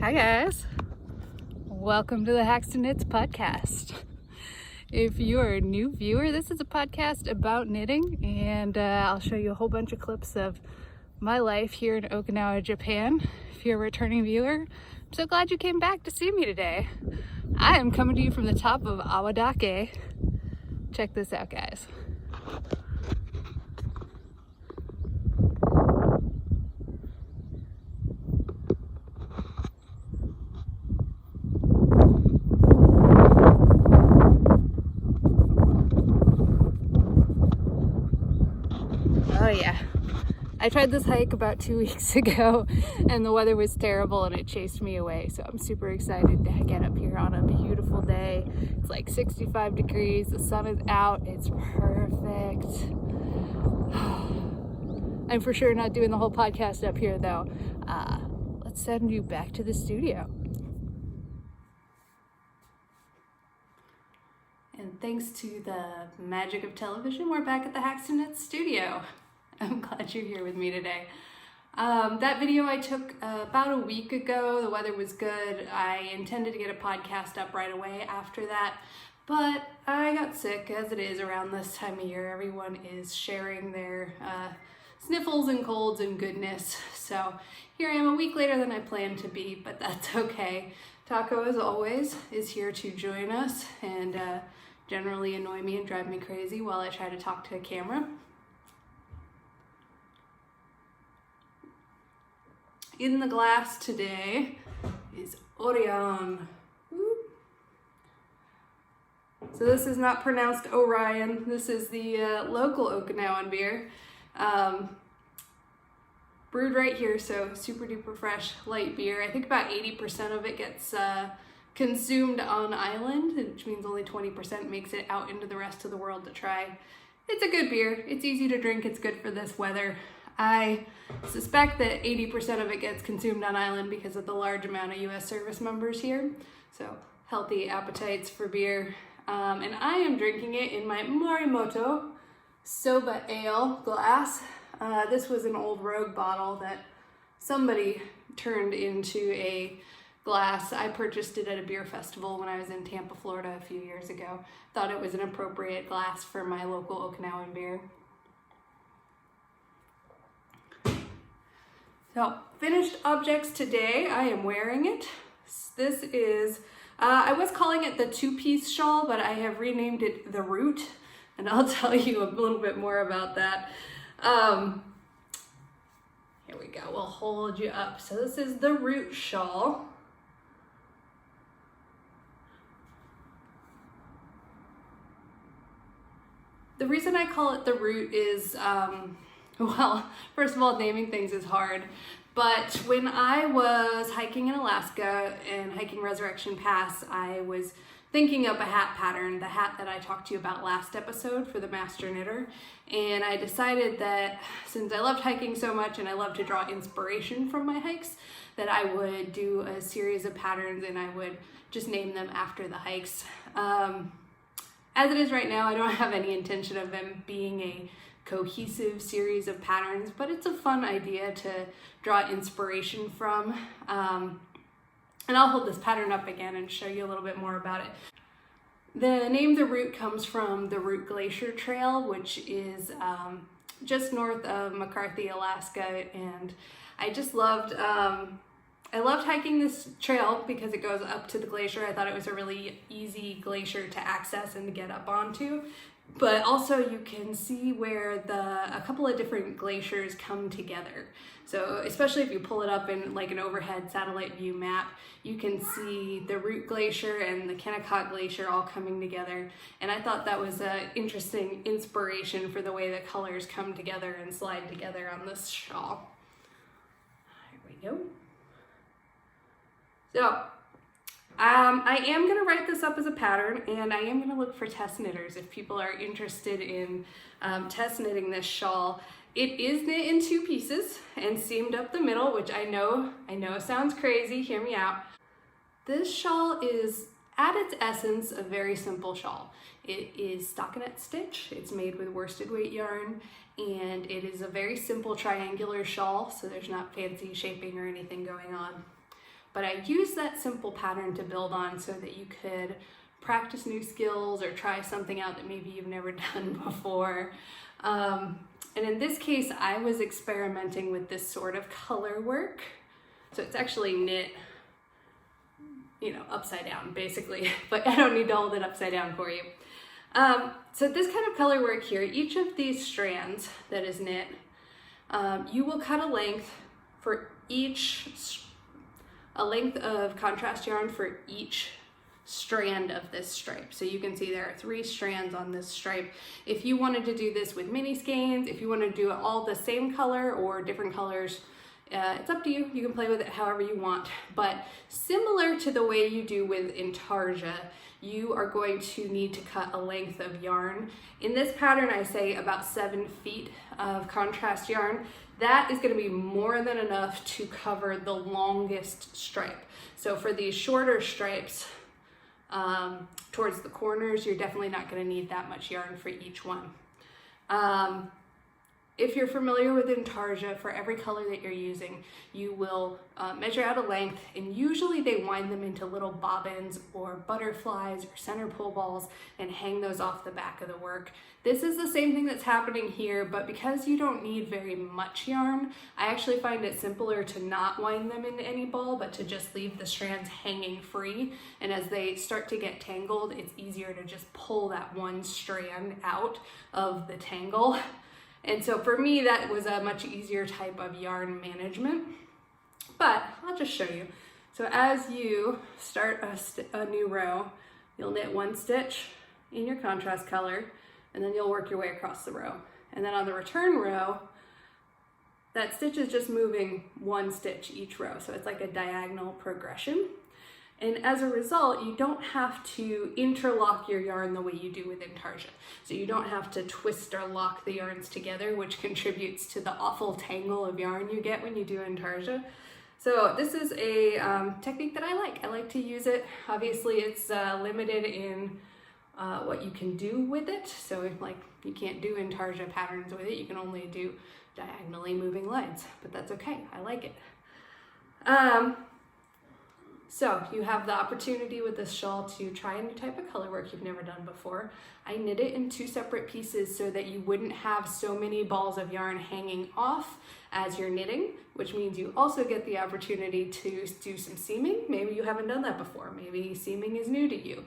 Hi guys, welcome to the Haxton Knits podcast. If you are a new viewer, this is a podcast about knitting, and I'll show you a whole bunch of clips of my life here in Okinawa, Japan. If you're a returning viewer, I'm so glad you came back to see me today. I am coming to you from the top of Awadake. Check this out, guys. Oh yeah, I tried this hike about 2 weeks ago and the weather was terrible and it chased me away. So I'm super excited to get up here on a beautiful day. It's like 65 degrees, the sun is out, it's perfect. I'm for sure not doing the whole podcast up here though. Let's send you back to the studio. And thanks to the magic of television, we're back at the Haxton Knits studio. I'm glad you're here with me today. That video I took about a week ago. The weather was good. I intended to get a podcast up right away after that, but I got sick, as it is around this time of year. Everyone is sharing their sniffles and colds and goodness. So here I am a week later than I planned to be, but that's okay. Taco, as always, is here to join us and generally annoy me and drive me crazy while I try to talk to a camera. In the glass today is Orion. So this is not pronounced Orion. This is the local Okinawan beer. Brewed right here, so super duper fresh, light beer. I think about 80% of it gets consumed on island, which means only 20% makes it out into the rest of the world to try. It's a good beer. It's easy to drink. It's good for this weather. I suspect that 80% of it gets consumed on island because of the large amount of US service members here. So healthy appetites for beer. And I am drinking it in my Morimoto Soba Ale glass. This was an old Rogue bottle that somebody turned into a glass. I purchased it at a beer festival when I was in Tampa, Florida a few years ago. Thought it was an appropriate glass for my local Okinawan beer. So, finished objects today. I am wearing it. This is, I was calling it the two-piece shawl, but I have renamed it the Root, and I'll tell you a little bit more about that. Here we go, we'll hold you up. So this is the Root shawl. The reason I call it the Root is, well, first of all, naming things is hard, but when I was hiking in Alaska and hiking Resurrection Pass, I was thinking up a hat pattern, the hat that I talked to you about last episode for the Master Knitter, and I decided that since I loved hiking so much and I love to draw inspiration from my hikes, that I would do a series of patterns and I would just name them after the hikes. As it is right now, I don't have any intention of them being a cohesive series of patterns, but it's a fun idea to draw inspiration from. And I'll hold this pattern up again and show you a little bit more about it. The name The Root comes from the Root Glacier Trail, which is just north of McCarthy, Alaska, and I just loved I loved hiking this trail because it goes up to the glacier. I thought it was a really easy glacier to access and to get up onto. But also you can see where a couple of different glaciers come together. So especially if you pull it up in like an overhead satellite view map, you can see the Root Glacier and the Kennecott Glacier all coming together. And I thought that was an interesting inspiration for the way the colors come together and slide together on this shawl. Here we go. So, I am going to write this up as a pattern, and I am going to look for test knitters if people are interested in test knitting this shawl. It is knit in two pieces and seamed up the middle, which I know sounds crazy, hear me out. This shawl is, at its essence, a very simple shawl. It is stockinette stitch, it's made with worsted weight yarn, and it is a very simple triangular shawl, so there's not fancy shaping or anything going on. but I used that simple pattern to build on so that you could practice new skills or try something out that maybe you've never done before. And in this case, I was experimenting with this sort of color work. So it's actually knit, you know, upside down basically, but I don't need to hold it upside down for you. So this kind of color work here, each of these strands that is knit, you will cut a length for a length of contrast yarn for each strand of this stripe. So you can see there are 3 strands on this stripe. If you wanted to do this with mini skeins, if you want to do it all the same color or different colors, it's up to you. You can play with it however you want, but similar to the way you do with intarsia, you are going to need to cut a length of yarn. In this pattern, I say about 7 feet of contrast yarn. That is going to be more than enough to cover the longest stripe. So for these shorter stripes, towards the corners, you're definitely not going to need that much yarn for each one. If you're familiar with intarsia, for every color that you're using, you will measure out a length, and usually they wind them into little bobbins or butterflies or center pull balls and hang those off the back of the work. This is the same thing that's happening here, but because you don't need very much yarn, I actually find it simpler to not wind them into any ball, but to just leave the strands hanging free. And as they start to get tangled, it's easier to just pull that one strand out of the tangle. And so for me, that was a much easier type of yarn management, but I'll just show you. So as you start a new row, you'll knit 1 stitch in your contrast color, and then you'll work your way across the row. And then on the return row, that stitch is just moving 1 stitch each row. So it's like a diagonal progression. And as a result, you don't have to interlock your yarn the way you do with intarsia. So you don't have to twist or lock the yarns together, which contributes to the awful tangle of yarn you get when you do intarsia. So this is a technique that I like. I like to use it. Obviously, it's limited in what you can do with it. So like you can't do intarsia patterns with it. You can only do diagonally moving lines, but that's okay. I like it. So you have the opportunity with this shawl to try a new type of color work you've never done before. I knit it in 2 separate pieces so that you wouldn't have so many balls of yarn hanging off as you're knitting, which means you also get the opportunity to do some seaming. Maybe you haven't done that before. Maybe seaming is new to you.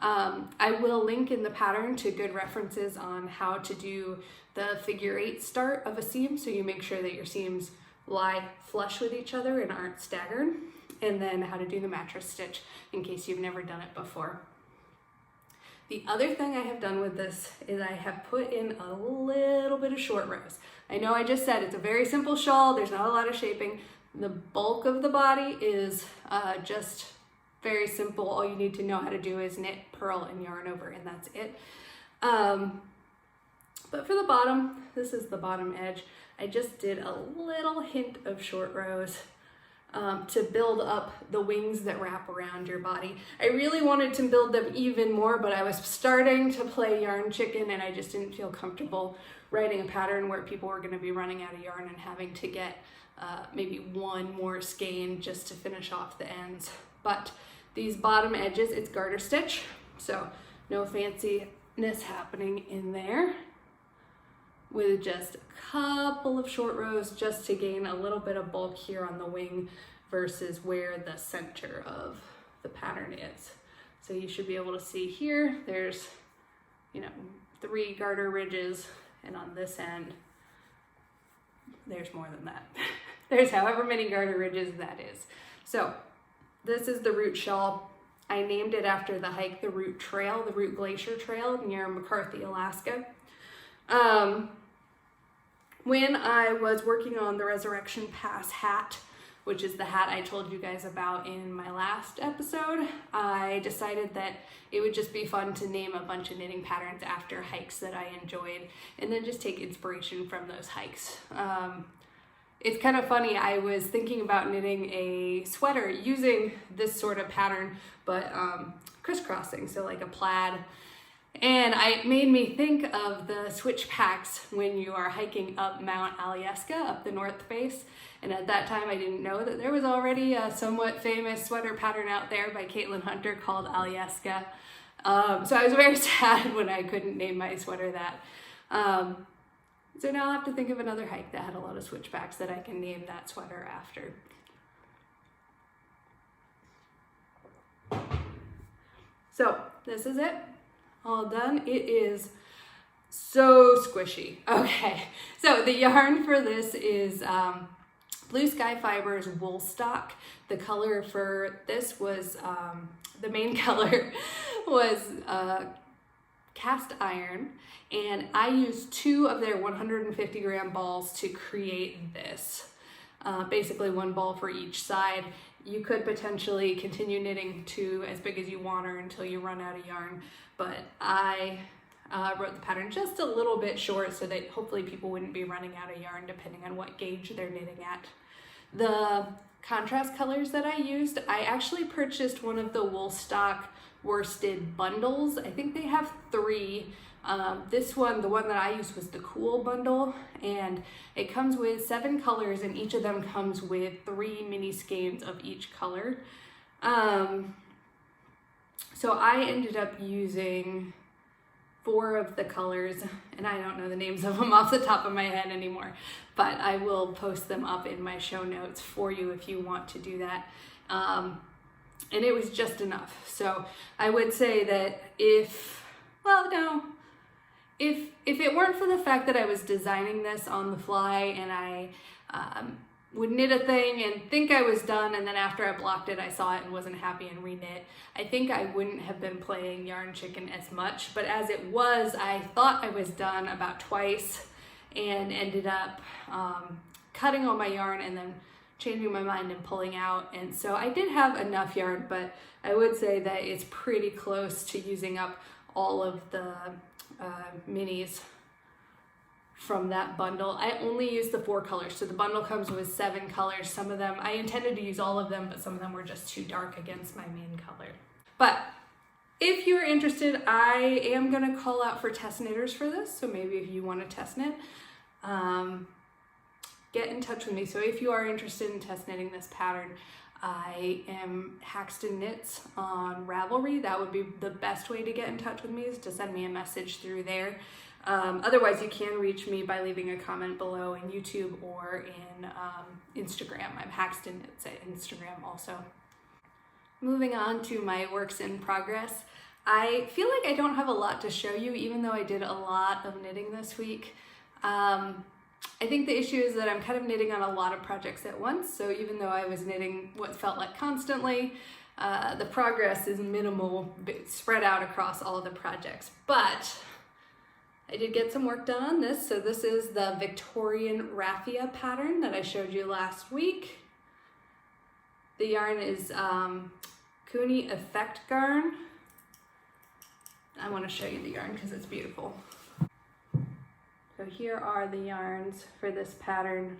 I will link in the pattern to good references on how to do the figure 8 start of a seam, so you make sure that your seams lie flush with each other and aren't staggered, and then how to do the mattress stitch in case you've never done it before. The other thing I have done with this is I have put in a little bit of short rows. I know I just said it's a very simple shawl, there's not a lot of shaping. The bulk of the body is just very simple. All you need to know how to do is knit, purl, and yarn over, and that's it. But for the bottom, this is the bottom edge, I just did a little hint of short rows to build up the wings that wrap around your body. I really wanted to build them even more, but I was starting to play yarn chicken and I just didn't feel comfortable writing a pattern where people were going to be running out of yarn and having to get maybe 1 more skein just to finish off the ends. But these bottom edges, it's garter stitch, so no fanciness happening in there, with just a couple of short rows just to gain a little bit of bulk here on the wing versus where the center of the pattern is. So you should be able to see here, there's, 3 garter ridges, and on this end, there's more than that. There's however many garter ridges that is. So this is the root shawl. I named it after the hike, the Root Trail, the Root Glacier Trail near McCarthy, Alaska. When I was working on the Resurrection Pass hat, which is the hat I told you guys about in my last episode, I decided that it would just be fun to name a bunch of knitting patterns after hikes that I enjoyed and then just take inspiration from those hikes. It's kind of funny, I was thinking about knitting a sweater using this sort of pattern, but crisscrossing, so like a plaid And it made me think of the switch packs when you are hiking up Mount Alyeska, up the north face. And at that time I didn't know that there was already a somewhat famous sweater pattern out there by Caitlin Hunter called Alyeska. So I was very sad when I couldn't name my sweater that. So now I'll have to think of another hike that had a lot of switch packs that I can name that sweater after. So this is it, all done. It is so squishy. Okay, so the yarn for this is Blue Sky Fibers Woolstok. The color for this was, the main color was cast iron, and I used 2 of their 150 gram balls to create this. Basically 1 ball for each side. You could potentially continue knitting to as big as you want or until you run out of yarn, but I wrote the pattern just a little bit short so that hopefully people wouldn't be running out of yarn depending on what gauge they're knitting at. The contrast colors that I used, I actually purchased one of the Woolstok worsted bundles. I think they have 3. This one, the one that I used, was the Cool bundle, and it comes with 7 colors, and each of them comes with 3 mini skeins of each color. So I ended up using 4 of the colors, and I don't know the names of them off the top of my head anymore, but I will post them up in my show notes for you if you want to do that. And it was just enough. So I would say that if it weren't for the fact that I was designing this on the fly and I would knit a thing and think I was done, and then after I blocked it I saw it and wasn't happy and reknit, I think I wouldn't have been playing Yarn Chicken as much. But as it was, I thought I was done about twice and ended up cutting all my yarn and then changing my mind and pulling out. And so I did have enough yarn, but I would say that it's pretty close to using up all of the minis from that bundle. I only used the 4 colors, so the bundle comes with 7 colors. Some of them, I intended to use all of them, but some of them were just too dark against my main color. But if you're interested, I am gonna call out for test knitters for this, so maybe if you want to test knit, get in touch with me. So if you are interested in test knitting this pattern, I am Haxton Knits on Ravelry. That would be the best way to get in touch with me, is to send me a message through there. Otherwise, you can reach me by leaving a comment below in YouTube or in Instagram. I'm Haxton Knits at Instagram also. Moving on to my works in progress. I feel like I don't have a lot to show you, even though I did a lot of knitting this week. I think the issue is that I'm kind of knitting on a lot of projects at once, so even though I was knitting what felt like constantly, the progress is minimal, spread out across all the projects. But I did get some work done on this. So this is the Victorian Raffia pattern that I showed you last week. The yarn is Kauni Effectgarn. I want to show you the yarn because it's beautiful. So here are the yarns for this pattern.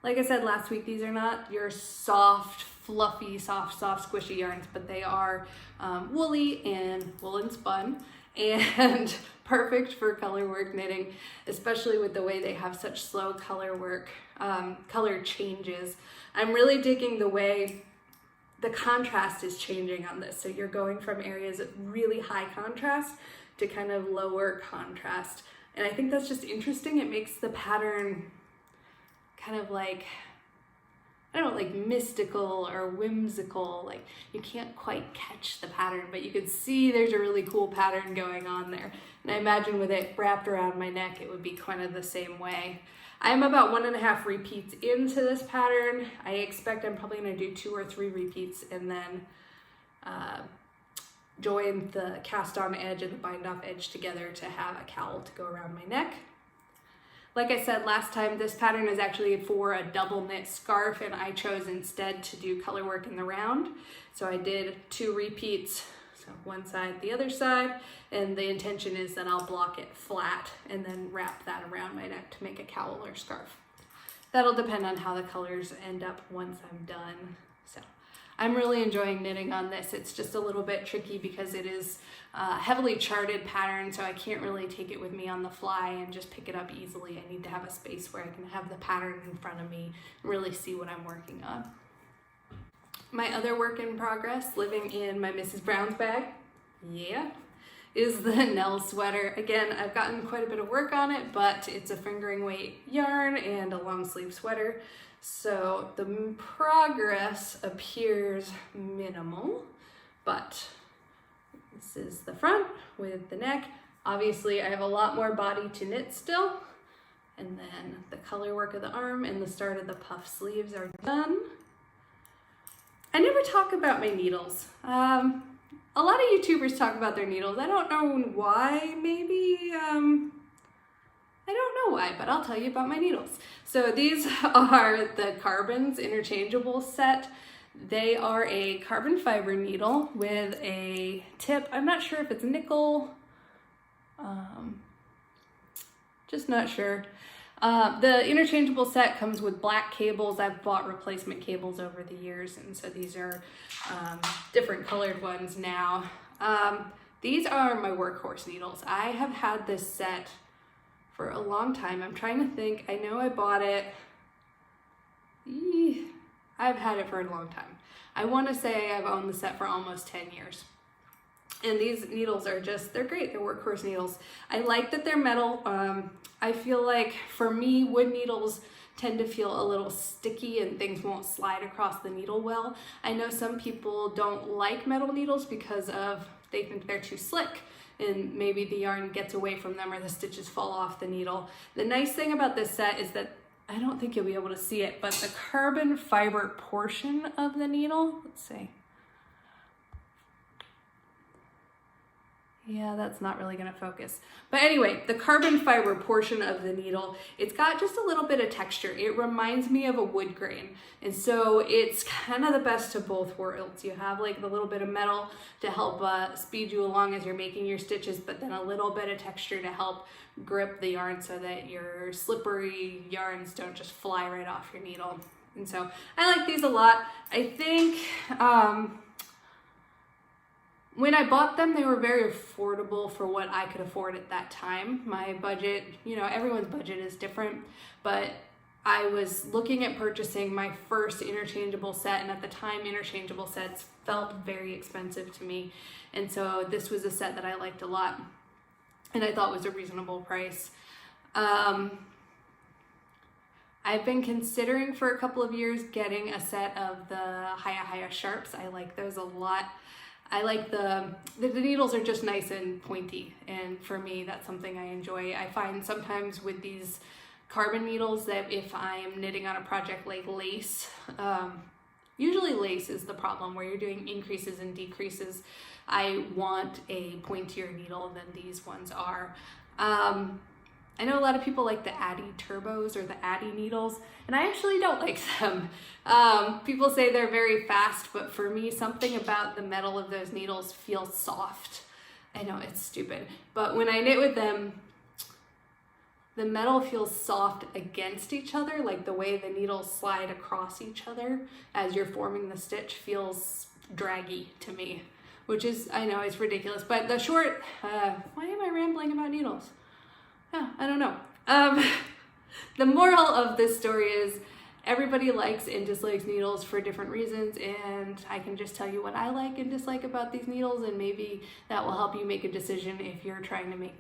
Like I said last week, these are not your soft, fluffy, soft, squishy yarns, but they are woolly and woolen spun and perfect for color work knitting, especially with the way they have such slow color work, color changes. I'm really digging the way the contrast is changing on this. So you're going from areas of really high contrast to kind of lower contrast. And I think that's just interesting. It makes the pattern kind of like, I don't know, like mystical or whimsical. Like you can't quite catch the pattern, but you can see there's a really cool pattern going on there. And I imagine with it wrapped around my neck, it would be kind of the same way. I'm about 1.5 repeats into this pattern. I expect I'm probably gonna do 2 or 3 repeats and then join the cast on edge and the bind off edge together to have a cowl to go around my neck. Like I said last time, this pattern is actually for a double knit scarf, and I chose instead to do color work in the round. So I did 2 repeats, so one side, the other side, and the intention is that I'll block it flat and then wrap that around my neck to make a cowl or scarf. That'll depend on how the colors end up once I'm done. So I'm really enjoying knitting on this. It's just a little bit tricky because it is heavily charted pattern, so I can't really take it with me on the fly and just pick it up easily. I need to have a space where I can have the pattern in front of me and really see what I'm working on. My other work in progress, living in my Mrs. Brown's bag, yeah, is the Nell sweater. Again, I've gotten quite a bit of work on it, but it's a fingering weight yarn and a long sleeve sweater. So the progress appears minimal, but this is the front with the neck. Obviously, I have a lot more body to knit still. And then the color work of the arm and the start of the puff sleeves are done. I never talk about my needles. A lot of YouTubers talk about their needles. I don't know why, maybe, I don't know why, but I'll tell you about my needles. So these are the Carbons interchangeable set. They are a carbon fiber needle with a tip. I'm not sure if it's nickel, just not sure. The interchangeable set comes with black cables. I've bought replacement cables over the years, and so these are different colored ones now. These are my workhorse needles. I have had this set for a long time. I'm trying to think. I know I bought it. I've had it for a long time. I want to say I've owned the set for almost 10 years. And these needles are just, they're great. They're workhorse needles. I like that they're metal. I feel like for me, wood needles tend to feel a little sticky and things won't slide across the needle well. I know some people don't like metal needles because they think they're too slick and maybe the yarn gets away from them or the stitches fall off the needle. The nice thing about this set is that, I don't think you'll be able to see it, but the carbon fiber portion of the needle, let's see. Yeah, that's not really gonna focus. But anyway, the carbon fiber portion of the needle, it's got just a little bit of texture. It reminds me of a wood grain. And so it's kind of the best of both worlds. You have like the little bit of metal to help speed you along as you're making your stitches, but then a little bit of texture to help grip the yarn so that your slippery yarns don't just fly right off your needle. And so I like these a lot. I think, when I bought them, they were very affordable for what I could afford at that time. My budget, you know, everyone's budget is different, but I was looking at purchasing my first interchangeable set, and at the time, interchangeable sets felt very expensive to me. And so this was a set that I liked a lot, and I thought was a reasonable price. I've been considering for a couple of years getting a set of the Haya Sharps. I like those a lot. I like the needles are just nice and pointy, and for me that's something I enjoy. I find sometimes with these carbon needles that if I am knitting on a project like lace, usually lace is the problem where you're doing increases and decreases. I want a pointier needle than these ones are. I know a lot of people like the Addi Turbos or the Addi needles, and I actually don't like them. People say they're very fast, but for me, something about the metal of those needles feels soft. I know it's stupid, but when I knit with them, the metal feels soft against each other, like the way the needles slide across each other as you're forming the stitch feels draggy to me, which is, I know it's ridiculous, but the short, why am I rambling about needles? Oh, I don't know. The moral of this story is everybody likes and dislikes needles for different reasons, and I can just tell you what I like and dislike about these needles, and maybe that will help you make a decision if you're trying to make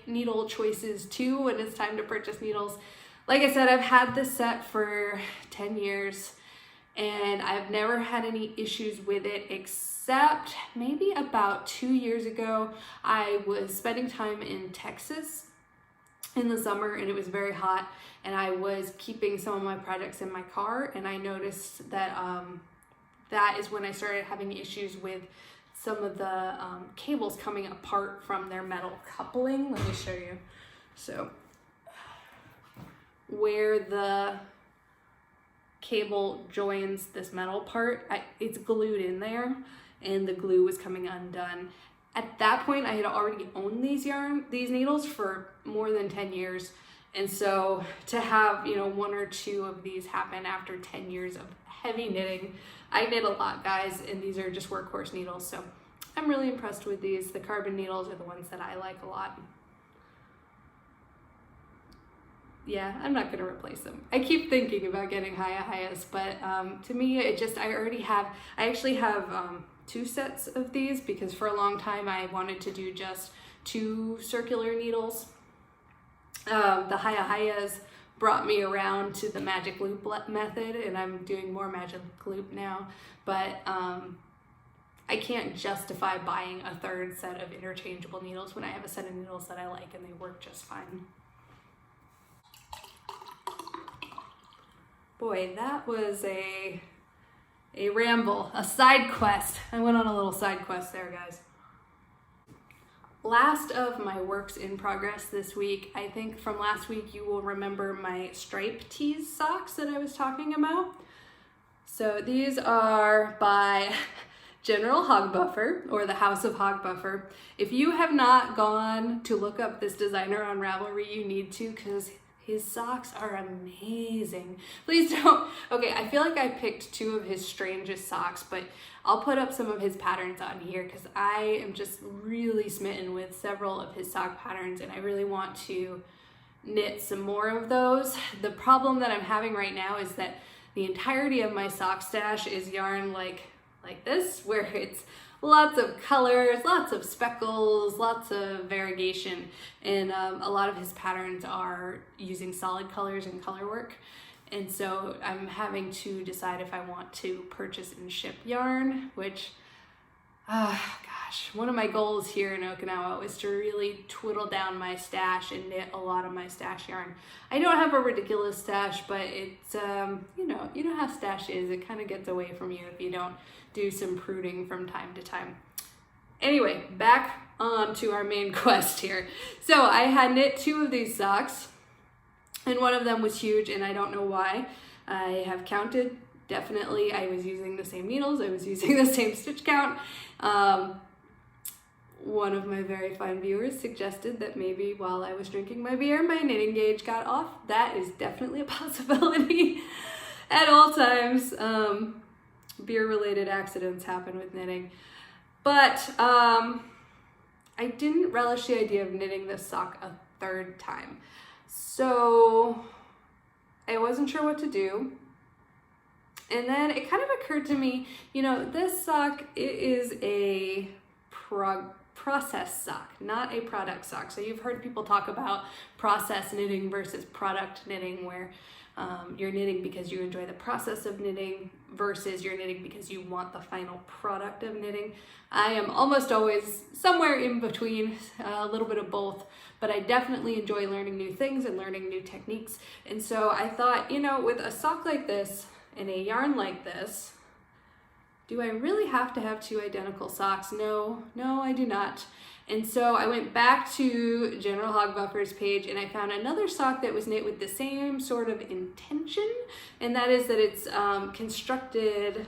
needle choices too when it's time to purchase needles. Like I said, I've had this set for 10 years and I've never had any issues with it except maybe about 2 years ago. I was spending time in Texas in the summer and it was very hot, and I was keeping some of my projects in my car, and I noticed that that is when I started having issues with some of the cables coming apart from their metal coupling. Let me show you. So where the cable joins this metal part, it's glued in there and the glue was coming undone. At that point, I had already owned these needles for more than 10 years. And so to have, you know, 1 or 2 of these happen after 10 years of heavy knitting. I knit a lot, guys, and these are just workhorse needles, so I'm really impressed with these. The carbon needles are the ones that I like a lot. Yeah, I'm not gonna replace them. I keep thinking about getting Hayas, but to me, I actually have 2 sets of these because for a long time I wanted to do just 2 circular needles. The Hayas brought me around to the magic loop method, and I'm doing more magic loop now, but I can't justify buying a 3rd set of interchangeable needles when I have a set of needles that I like and they work just fine. Boy, that was a ramble, a side quest. I went on a little side quest there, guys. Last of my works in progress this week, I think from last week you will remember my stripe tease socks that I was talking about. So these are by General Hogbuffer, or the House of Hogbuffer. If you have not gone to look up this designer on Ravelry, you need to, because his socks are amazing. Please don't. Okay, I feel like I picked 2 of his strangest socks, but I'll put up some of his patterns on here because I am just really smitten with several of his sock patterns and I really want to knit some more of those. The problem that I'm having right now is that the entirety of my sock stash is yarn like this, where it's lots of colors, lots of speckles, lots of variegation, and a lot of his patterns are using solid colors and color work. And so I'm having to decide if I want to purchase and ship yarn, which, gosh, one of my goals here in Okinawa was to really twiddle down my stash and knit a lot of my stash yarn. I don't have a ridiculous stash, but it's, you know how stash is. It kind of gets away from you if you don't do some pruning from time to time. Anyway, back on to our main quest here. So I had knit 2 of these socks, and one of them was huge, and I don't know why. I have counted. Definitely, I was using the same needles. I was using the same stitch count. One of my very fine viewers suggested that maybe while I was drinking my beer, my knitting gauge got off. That is definitely a possibility at all times. Beer-related accidents happen with knitting. But I didn't relish the idea of knitting this sock a 3rd time. So I wasn't sure what to do. And then it kind of occurred to me, you know, this sock, it is a process sock, not a product sock. So you've heard people talk about process knitting versus product knitting, where you're knitting because you enjoy the process of knitting versus you're knitting because you want the final product of knitting. I am almost always somewhere in between, a little bit of both, but I definitely enjoy learning new things and learning new techniques. And so I thought, you know, with a sock like this and a yarn like this, do I really have to have 2 identical socks? No, I do not. And so I went back to General Hogbuffer's page and I found another sock that was knit with the same sort of intention, and that is that it's constructed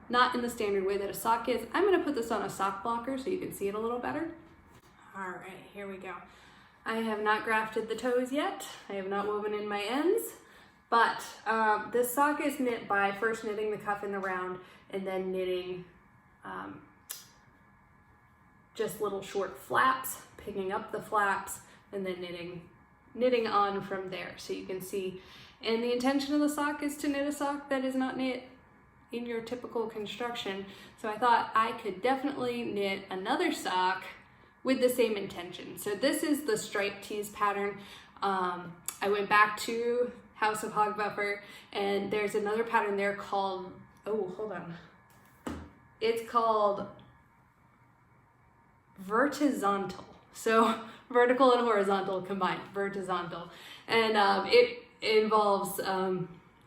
not in the standard way that a sock is. I'm going to put this on a sock blocker so you can see it a little better. All right, here we go. I have not grafted the toes yet. I have not woven in my ends, but this sock is knit by first knitting the cuff in the round and then knitting just little short flaps, picking up the flaps, and then knitting on from there. So you can see, and the intention of the sock is to knit a sock that is not knit in your typical construction. So I thought I could definitely knit another sock with the same intention. So this is the stripe tease pattern. I went back to House of Hogbuffer, and there's another pattern there called, oh, hold on. It's called Vertizontal. So vertical and horizontal combined, Vertizontal. And it involves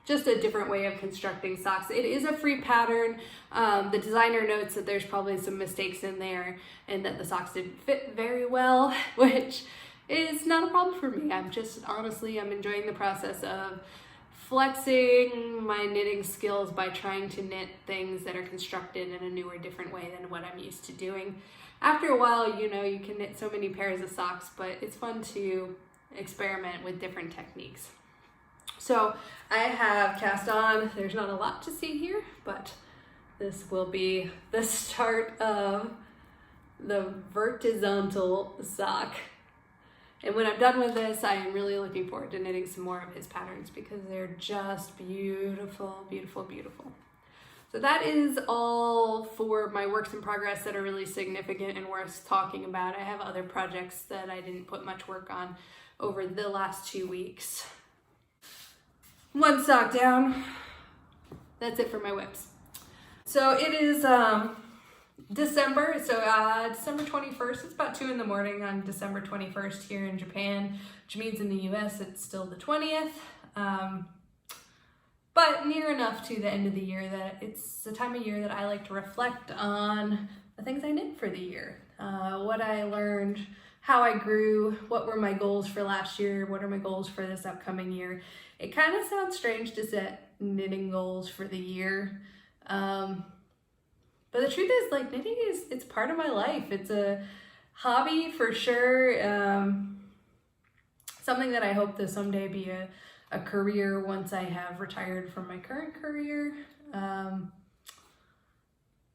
just a different way of constructing socks. It is a free pattern. The designer notes that there's probably some mistakes in there and that the socks didn't fit very well, which is not a problem for me. I'm just, honestly, I'm enjoying the process of flexing my knitting skills by trying to knit things that are constructed in a newer, different way than what I'm used to doing. After a while, you know, you can knit so many pairs of socks, but it's fun to experiment with different techniques. So I have cast on, there's not a lot to see here, but this will be the start of the Vertizontal sock. And when I'm done with this, I am really looking forward to knitting some more of his patterns because they're just beautiful, beautiful, beautiful. So that is all for my works in progress that are really significant and worth talking about. I have other projects that I didn't put much work on over the last 2 weeks. One sock down. That's it for my whips. So it is December, so December 21st, it's about 2 in the morning on December 21st here in Japan, which means in the US it's still the 20th, but near enough to the end of the year that it's the time of year that I like to reflect on the things I knit for the year, what I learned, how I grew, what were my goals for last year, what are my goals for this upcoming year. It kind of sounds strange to set knitting goals for the year, but the truth is, like, knitting it's part of my life. It's a hobby for sure. Something that I hope to someday be a career once I have retired from my current career.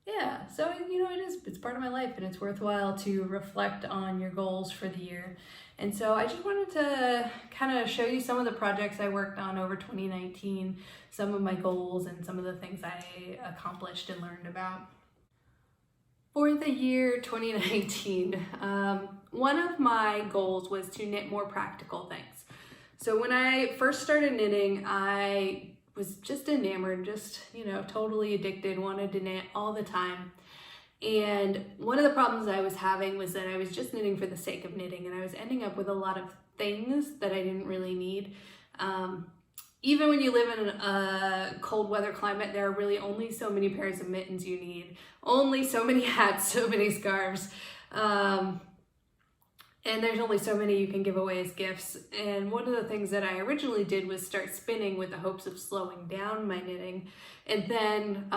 Yeah, so, you know, it's part of my life and it's worthwhile to reflect on your goals for the year. And so I just wanted to kind of show you some of the projects I worked on over 2019, some of my goals and some of the things I accomplished and learned about. For the year 2019, one of my goals was to knit more practical things. So when I first started knitting, I was just enamored, just, you know, totally addicted, wanted to knit all the time. And one of the problems I was having was that I was just knitting for the sake of knitting, and I was ending up with a lot of things that I didn't really need. Even when you live in a cold weather climate, there are really only so many pairs of mittens you need, only so many hats, so many scarves, and there's only so many you can give away as gifts. And one of the things that I originally did was start spinning with the hopes of slowing down my knitting, and then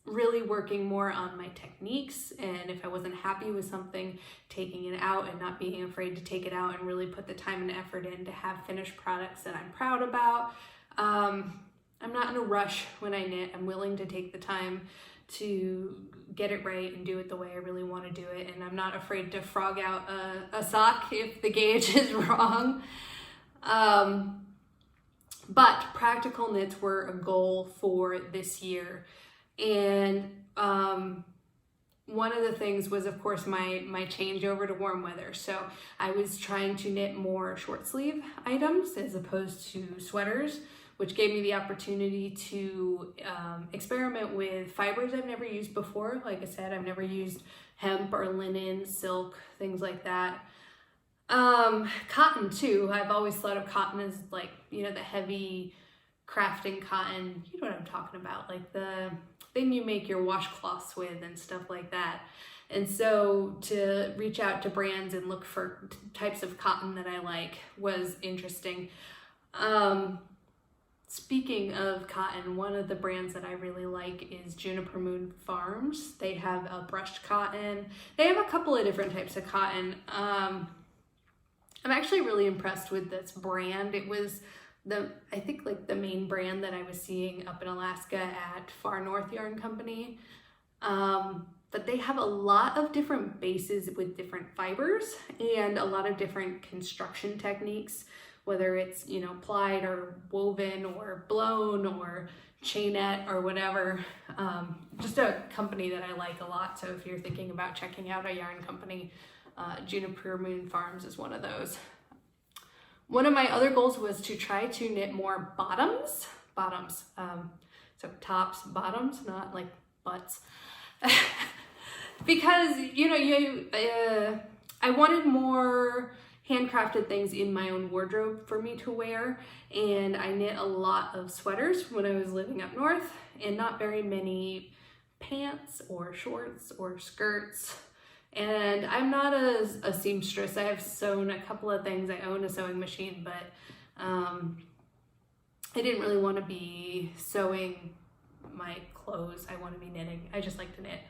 really working more on my techniques, and if I wasn't happy with something, taking it out and not being afraid to take it out and really put the time and effort in to have finished products that I'm proud about. I'm not in a rush when I knit. I'm willing to take the time to get it right and do it the way I really want to do it, and I'm not afraid to frog out a sock if the gauge is wrong. But practical knits were a goal for this year. And one of the things was, of course, my change over to warm weather. So I was trying to knit more short sleeve items as opposed to sweaters, which gave me the opportunity to experiment with fibers I've never used before. Like I said, I've never used hemp or linen, silk, things like that. Cotton too. I've always thought of cotton as, like, you know, the heavy crafting cotton. You know what I'm talking about, like the thing you make your washcloths with and stuff like that. And so to reach out to brands and look for types of cotton that I like was interesting. Speaking of cotton, one of the brands that I really like is Juniper Moon Farms. They have a brushed cotton. They have a couple of different types of cotton. I'm actually really impressed with this brand. It was I think like the main brand that I was seeing up in Alaska at Far North Yarn Company. But they have a lot of different bases with different fibers and a lot of different construction techniques, whether it's, you know, plied or woven or blown or chainette or whatever. Just a company that I like a lot. So if you're thinking about checking out a yarn company, Juniper Moon Farms is one of those. One of my other goals was to try to knit more bottoms. So tops, bottoms, not like butts. Because, you know, I wanted more handcrafted things in my own wardrobe for me to wear, and I knit a lot of sweaters when I was living up north, and not very many pants or shorts or skirts. And I'm not a seamstress. I have sewn a couple of things. I own a sewing machine, but I didn't really want to be sewing my clothes. I want to be knitting. I just like to knit.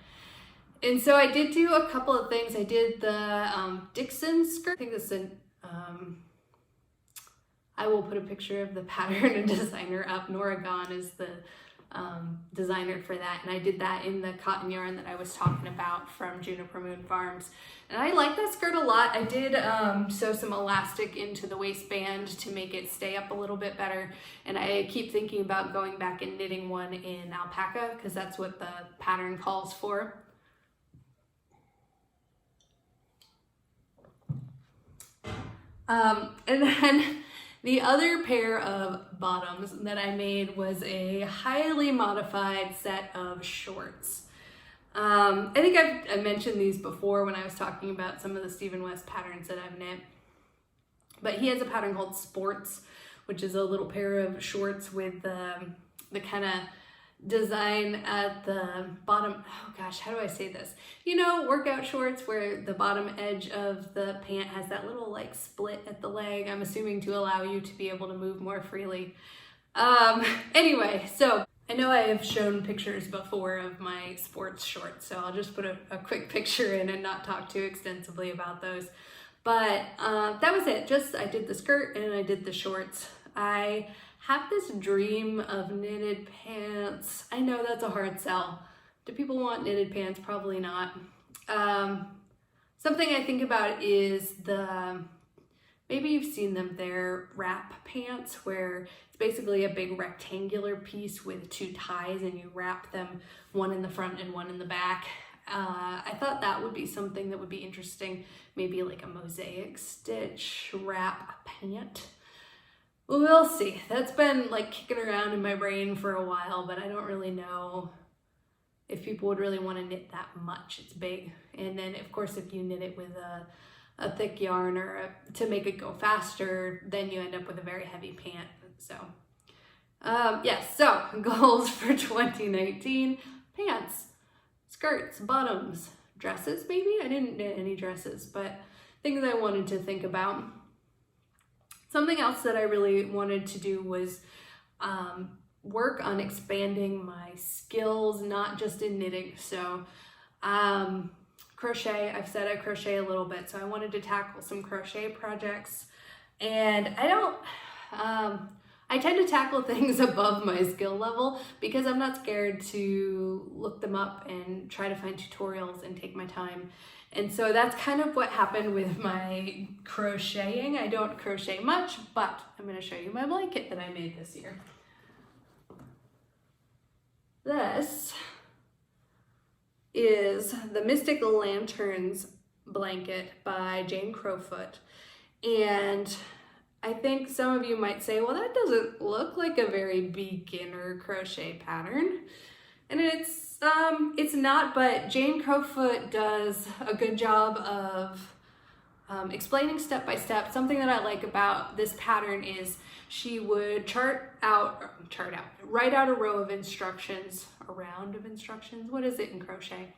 And so I did do a couple of things. I did the Dixon skirt. I think this is I will put a picture of the pattern and designer up. Nora Gahn is the designer for that, and I did that in the cotton yarn that I was talking about from Juniper Moon Farms, and I like that skirt a lot. I did sew some elastic into the waistband to make it stay up a little bit better, and I keep thinking about going back and knitting one in alpaca because that's what the pattern calls for. And then the other pair of bottoms that I made was a highly modified set of shorts. I think I've mentioned these before when I was talking about some of the Stephen West patterns that I've knit. But he has a pattern called Sports, which is a little pair of shorts with the kind of design at the bottom. Oh gosh, how do I say this? You know, workout shorts where the bottom edge of the pant has that little like split at the leg, I'm assuming to allow you to be able to move more freely. Anyway, so I know I have shown pictures before of my sports shorts, so I'll just put a quick picture in and not talk too extensively about those. But that was it. I did the skirt and I did the shorts. I have this dream of knitted pants. I know that's a hard sell. Do people want knitted pants? Probably not. Something I think about is maybe you've seen them, they're wrap pants where it's basically a big rectangular piece with two ties and you wrap them, one in the front and one in the back. I thought that would be something that would be interesting. Maybe like a mosaic stitch wrap pant. We'll see. That's been like kicking around in my brain for a while, but I don't really know if people would really want to knit that much. It's big. And then of course, if you knit it with a thick yarn or to make it go faster, then you end up with a very heavy pant. So yes, so goals for 2019, pants, skirts, bottoms, dresses maybe. I didn't knit any dresses, but things I wanted to think about. Something else that I really wanted to do was work on expanding my skills, not just in knitting. So crochet, I've said I crochet a little bit, so I wanted to tackle some crochet projects. And I tend to tackle things above my skill level because I'm not scared to look them up and try to find tutorials and take my time. And so that's kind of what happened with my crocheting. I don't crochet much, but I'm going to show you my blanket that I made this year. This is the Mystic Lanterns blanket by Jane Crowfoot. And I think some of you might say, well, that doesn't look like a very beginner crochet pattern. And it's not, but Jane Crowfoot does a good job of explaining step by step. Something that I like about this pattern is she would write out a row of instructions, a round of instructions, what is it in crochet?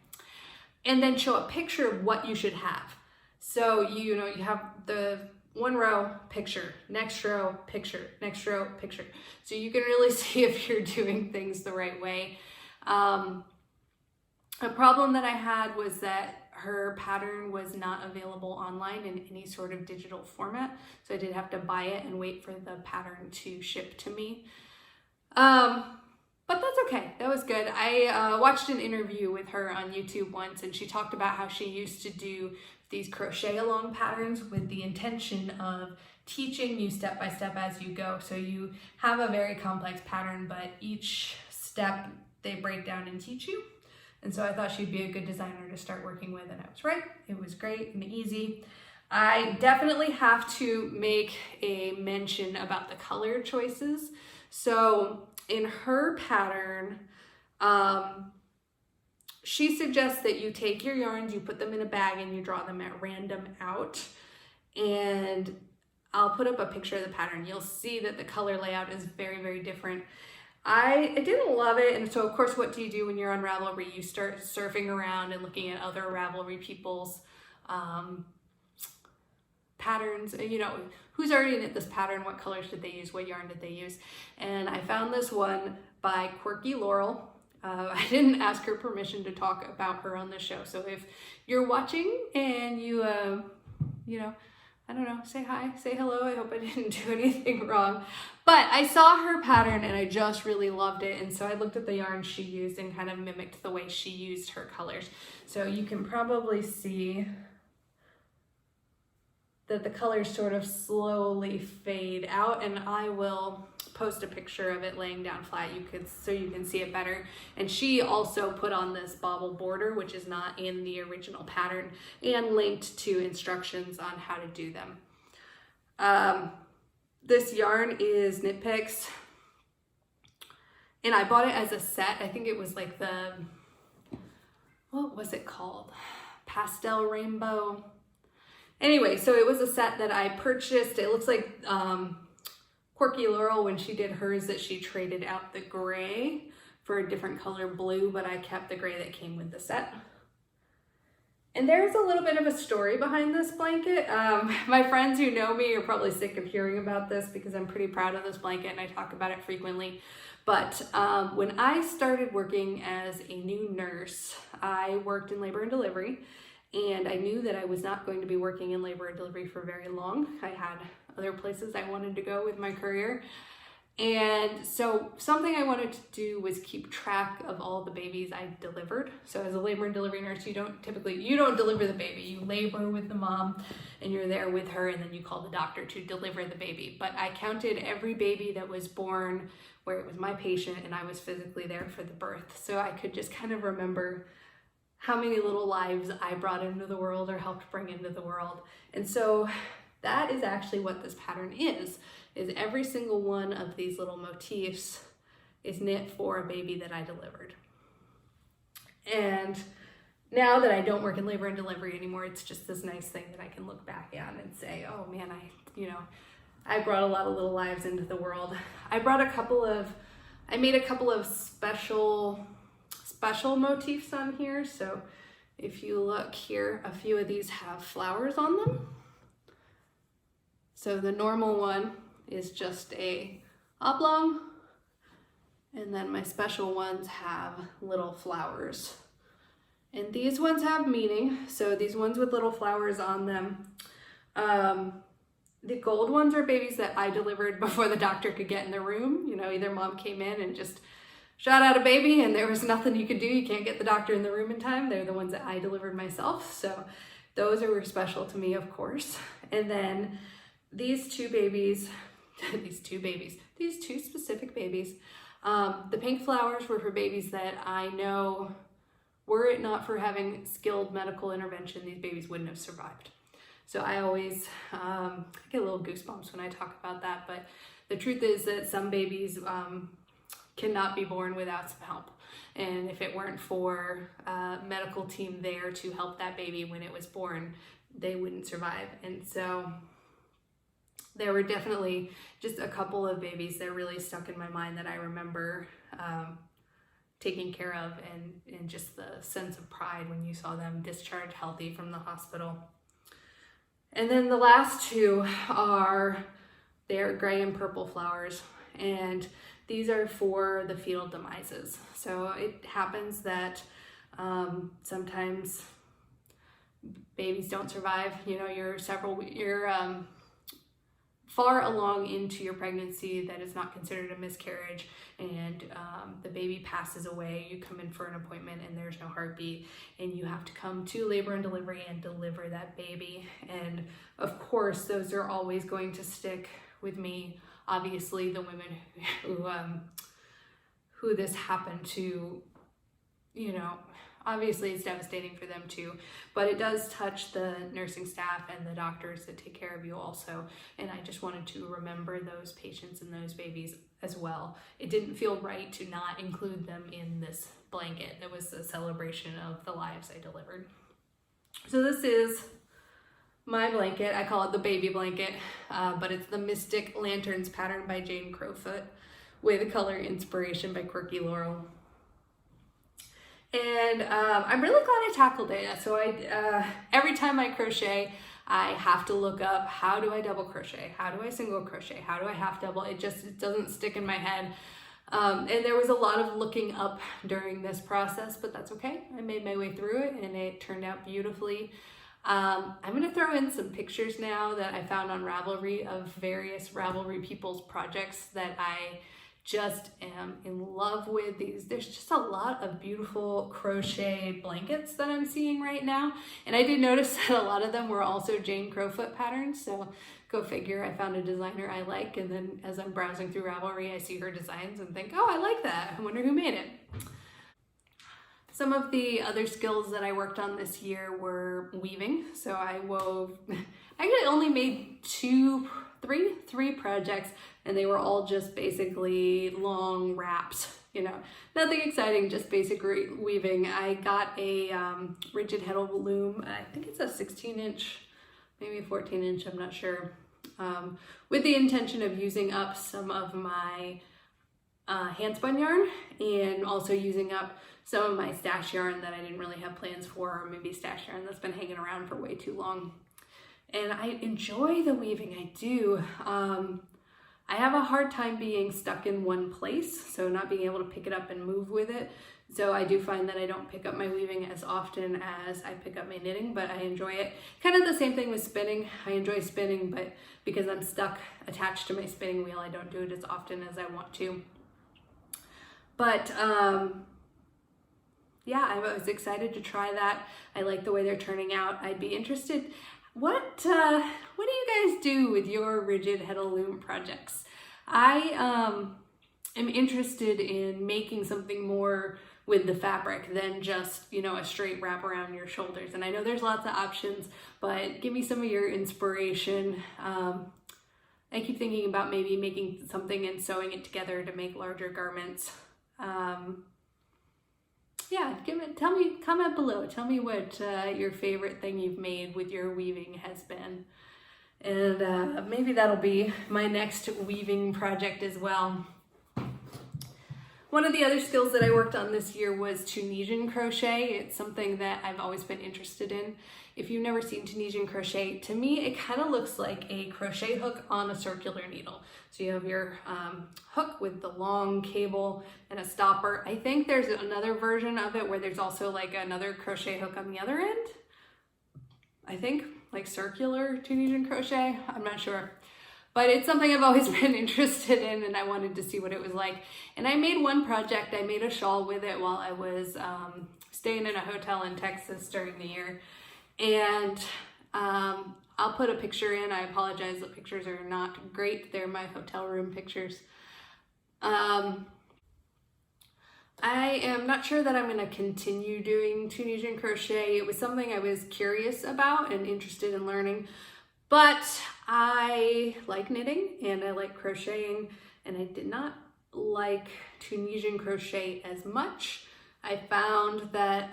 And then show a picture of what you should have. So, you have the one row, picture, next row, picture, next row, picture. So you can really see if you're doing things the right way. A problem that I had was that her pattern was not available online in any sort of digital format. So I did have to buy it and wait for the pattern to ship to me. But that's okay, that was good. I watched an interview with her on YouTube once, and she talked about how she used to do these crochet along patterns with the intention of teaching you step by step as you go. So you have a very complex pattern, but each step they break down and teach you. And so I thought she'd be a good designer to start working with, and I was right. It was great and easy. I definitely have to make a mention about the color choices. So in her pattern, she suggests that you take your yarns, you put them in a bag, and you draw them at random out. And I'll put up a picture of the pattern. You'll see that the color layout is very, very different. I didn't love it, and so of course what do you do when you're on Ravelry? You start surfing around and looking at other Ravelry people's patterns, who's already knit this pattern, what colors did they use, what yarn did they use, and I found this one by QuirkyLaurel. I didn't ask her permission to talk about her on the show, so if you're watching and you I don't know, say hi, say hello. I hope I didn't do anything wrong. But I saw her pattern and I just really loved it. And so I looked at the yarn she used and kind of mimicked the way she used her colors. So you can probably see that the colors sort of slowly fade out, and I will post a picture of it laying down flat so you can see it better. And she also put on this bobble border, which is not in the original pattern, and linked to instructions on how to do them. This yarn is KnitPicks, and I bought it as a set. I think it was like the, what was it called? Pastel Rainbow. Anyway, so it was a set that I purchased. It looks like QuirkyLaurel, when she did hers, that she traded out the gray for a different color blue, but I kept the gray that came with the set. And there's a little bit of a story behind this blanket. My friends who know me are probably sick of hearing about this because I'm pretty proud of this blanket and I talk about it frequently. But when I started working as a new nurse, I worked in labor and delivery. And I knew that I was not going to be working in labor and delivery for very long. I had other places I wanted to go with my career. And so something I wanted to do was keep track of all the babies I delivered. So as a labor and delivery nurse, you don't deliver the baby. You labor with the mom and you're there with her, and then you call the doctor to deliver the baby. But I counted every baby that was born where it was my patient and I was physically there for the birth. So I could just kind of remember how many little lives I brought into the world or helped bring into the world. And so that is actually what this pattern is every single one of these little motifs is knit for a baby that I delivered. And now that I don't work in labor and delivery anymore, it's just this nice thing that I can look back at and say, oh man, I brought a lot of little lives into the world. I made a couple of special motifs on here. So if you look here, a few of these have flowers on them. So the normal one is just a oblong, and then my special ones have little flowers. And these ones have meaning. So these ones with little flowers on them. The gold ones are babies that I delivered before the doctor could get in the room. Either mom came in and just shot out a baby and there was nothing you could do. You can't get the doctor in the room in time. They're the ones that I delivered myself. So those were special to me, of course. And then these two specific babies, the pink flowers were for babies that I know, were it not for having skilled medical intervention, these babies wouldn't have survived. So I always get a little goosebumps when I talk about that. But the truth is that some babies cannot be born without some help. And if it weren't for a medical team there to help that baby when it was born, they wouldn't survive. And so there were definitely just a couple of babies that really stuck in my mind that I remember taking care of, and just the sense of pride when you saw them discharged healthy from the hospital. And then the last two they're gray and purple flowers, and these are for the fetal demises. So it happens that sometimes babies don't survive. You're far along into your pregnancy that is not considered a miscarriage, and the baby passes away. You come in for an appointment and there's no heartbeat, and you have to come to labor and delivery and deliver that baby. And of course, those are always going to stick with me. Obviously, the women who this happened to, obviously it's devastating for them too, but it does touch the nursing staff and the doctors that take care of you also. And I just wanted to remember those patients and those babies as well. It didn't feel right to not include them in this blanket. It was a celebration of the lives I delivered. So this is my blanket. I call it the baby blanket, but it's the Mystic Lanterns pattern by Jane Crowfoot with color inspiration by QuirkyLaurel. And I'm really glad I tackled it. So every time I crochet, I have to look up, how do I double crochet? How do I single crochet? How do I half double? It doesn't stick in my head. And there was a lot of looking up during this process, but that's okay. I made my way through it and it turned out beautifully. I'm going to throw in some pictures now that I found on Ravelry of various Ravelry people's projects that I just am in love with. There's just a lot of beautiful crochet blankets that I'm seeing right now. And I did notice that a lot of them were also Jane Crowfoot patterns. So go figure, I found a designer I like. And then as I'm browsing through Ravelry, I see her designs and think, oh, I like that. I wonder who made it. Some of the other skills that I worked on this year were weaving. So I wove, I actually only made three projects, and they were all just basically long wraps, you know, nothing exciting, just basic weaving. I got a rigid heddle loom. I think it's a 16-inch, maybe a 14-inch, I'm not sure, with the intention of using up some of my handspun yarn and also using up some of my stash yarn that I didn't really have plans for, or maybe stash yarn that's been hanging around for way too long. And I enjoy the weaving, I do. I have a hard time being stuck in one place, so not being able to pick it up and move with it. So I do find that I don't pick up my weaving as often as I pick up my knitting, but I enjoy it. Kind of the same thing with spinning. I enjoy spinning, but because I'm stuck attached to my spinning wheel, I don't do it as often as I want to. But yeah, I was excited to try that. I like the way they're turning out. I'd be interested. What do you guys do with your rigid heddle loom projects? I am interested in making something more with the fabric than just, you know, a straight wrap around your shoulders. And I know there's lots of options, but give me some of your inspiration. I keep thinking about maybe making something and sewing it together to make larger garments. Yeah, tell me, comment below. Tell me what your favorite thing you've made with your weaving has been. And maybe that'll be my next weaving project as well. One of the other skills that I worked on this year was Tunisian crochet. It's something that I've always been interested in. If you've never seen Tunisian crochet, to me it kind of looks like a crochet hook on a circular needle. So you have your hook with the long cable and a stopper. I think there's another version of it where there's also like another crochet hook on the other end. I think like circular Tunisian crochet, I'm not sure. But it's something I've always been interested in, and I wanted to see what it was like. And I made one project. I made a shawl with it while I was staying in a hotel in Texas during the year. And I'll put a picture in. I apologize, the pictures are not great. They're my hotel room pictures. I am not sure that I'm going to continue doing Tunisian crochet. It was something I was curious about and interested in learning. But I like knitting and I like crocheting, and I did not like Tunisian crochet as much. I found that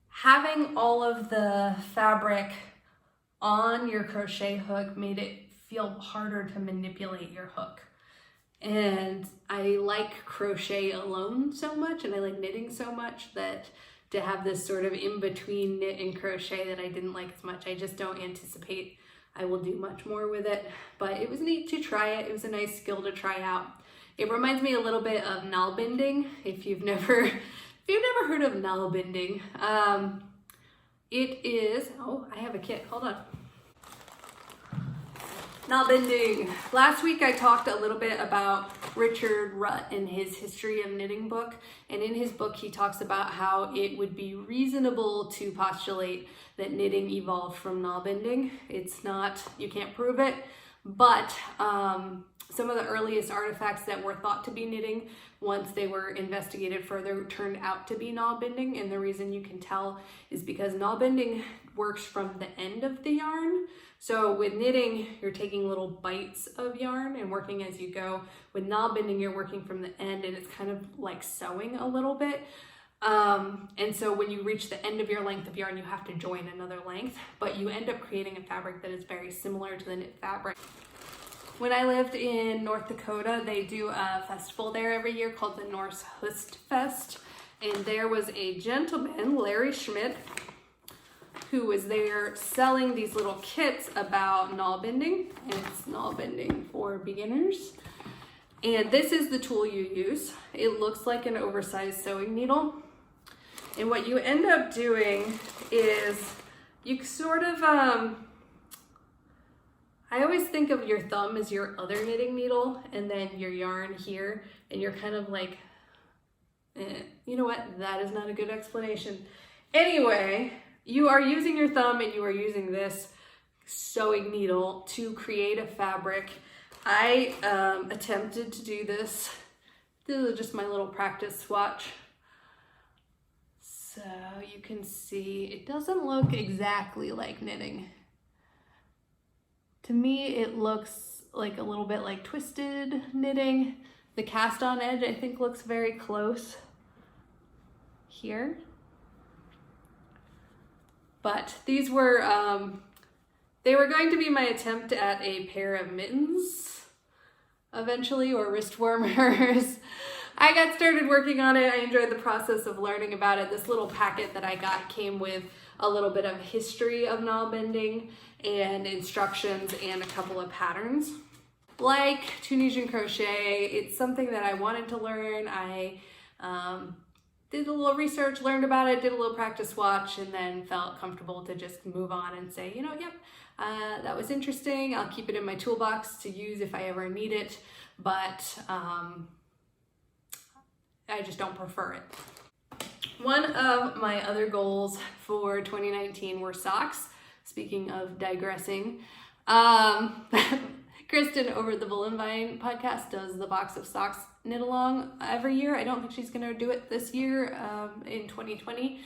having all of the fabric on your crochet hook made it feel harder to manipulate your hook. And I like crochet alone so much, and I like knitting so much, that to have this sort of in-between knit and crochet that I didn't like as much. I just don't anticipate I will do much more with it, but it was neat to try it. It was a nice skill to try out. It reminds me a little bit of Nell binding. If you've never heard of Nell binding, it is, oh, I have a kit, hold on. Nell binding. Last week I talked a little bit about Richard Rutt in his History of Knitting book, and in his book he talks about how it would be reasonable to postulate that knitting evolved from Nell binding. It's not, you can't prove it, but some of the earliest artifacts that were thought to be knitting, once they were investigated further, turned out to be Nell binding. And the reason you can tell is because Nell binding works from the end of the yarn. So with knitting, you're taking little bites of yarn and working as you go. With Nell binding, you're working from the end, and it's kind of like sewing a little bit. And so when you reach the end of your length of yarn, you have to join another length, but you end up creating a fabric that is very similar to the knit fabric. When I lived in North Dakota, they do a festival there every year called the Norse Hust Fest. And there was a gentleman, Larry Schmidt, who was there selling these little kits about Nell binding. And it's Nell binding for beginners. And this is the tool you use. It looks like an oversized sewing needle. And what you end up doing is you sort of, I always think of your thumb as your other knitting needle and then your yarn here, and you're kind of like, you know what, that is not a good explanation. Anyway, you are using your thumb and you are using this sewing needle to create a fabric. I attempted to do this. This is just my little practice swatch. So you can see it doesn't look exactly like knitting. To me, it looks like a little bit like twisted knitting. The cast on edge, I think, looks very close here. But these were, they were going to be my attempt at a pair of mittens eventually, or wrist warmers. I got started working on it. I enjoyed the process of learning about it. This little packet that I got came with a little bit of history of knob bending and instructions and a couple of patterns. Like Tunisian crochet, it's something that I wanted to learn. I did a little research, learned about it, did a little practice swatch, and then felt comfortable to just move on and say, you know, yep, that was interesting. I'll keep it in my toolbox to use if I ever need it, but I just don't prefer it. One of my other goals for 2019 were socks. Speaking of digressing, Kristen over at the Bull and Vine podcast does the box of socks knit along every year. I don't think she's going to do it this year in 2020,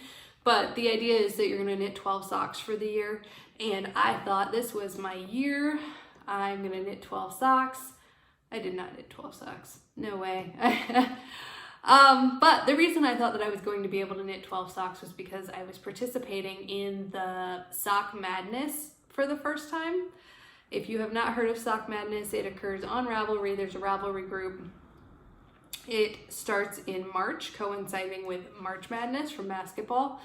but the idea is that you're going to knit 12 socks for the year, and I thought this was my year. I'm going to knit 12 socks. I did not knit 12 socks. No way. But the reason I thought that I was going to be able to knit 12 socks was because I was participating in the Sock Madness for the first time. If you have not heard of Sock Madness, it occurs on Ravelry. There's a Ravelry group. It starts in March, coinciding with March Madness from basketball.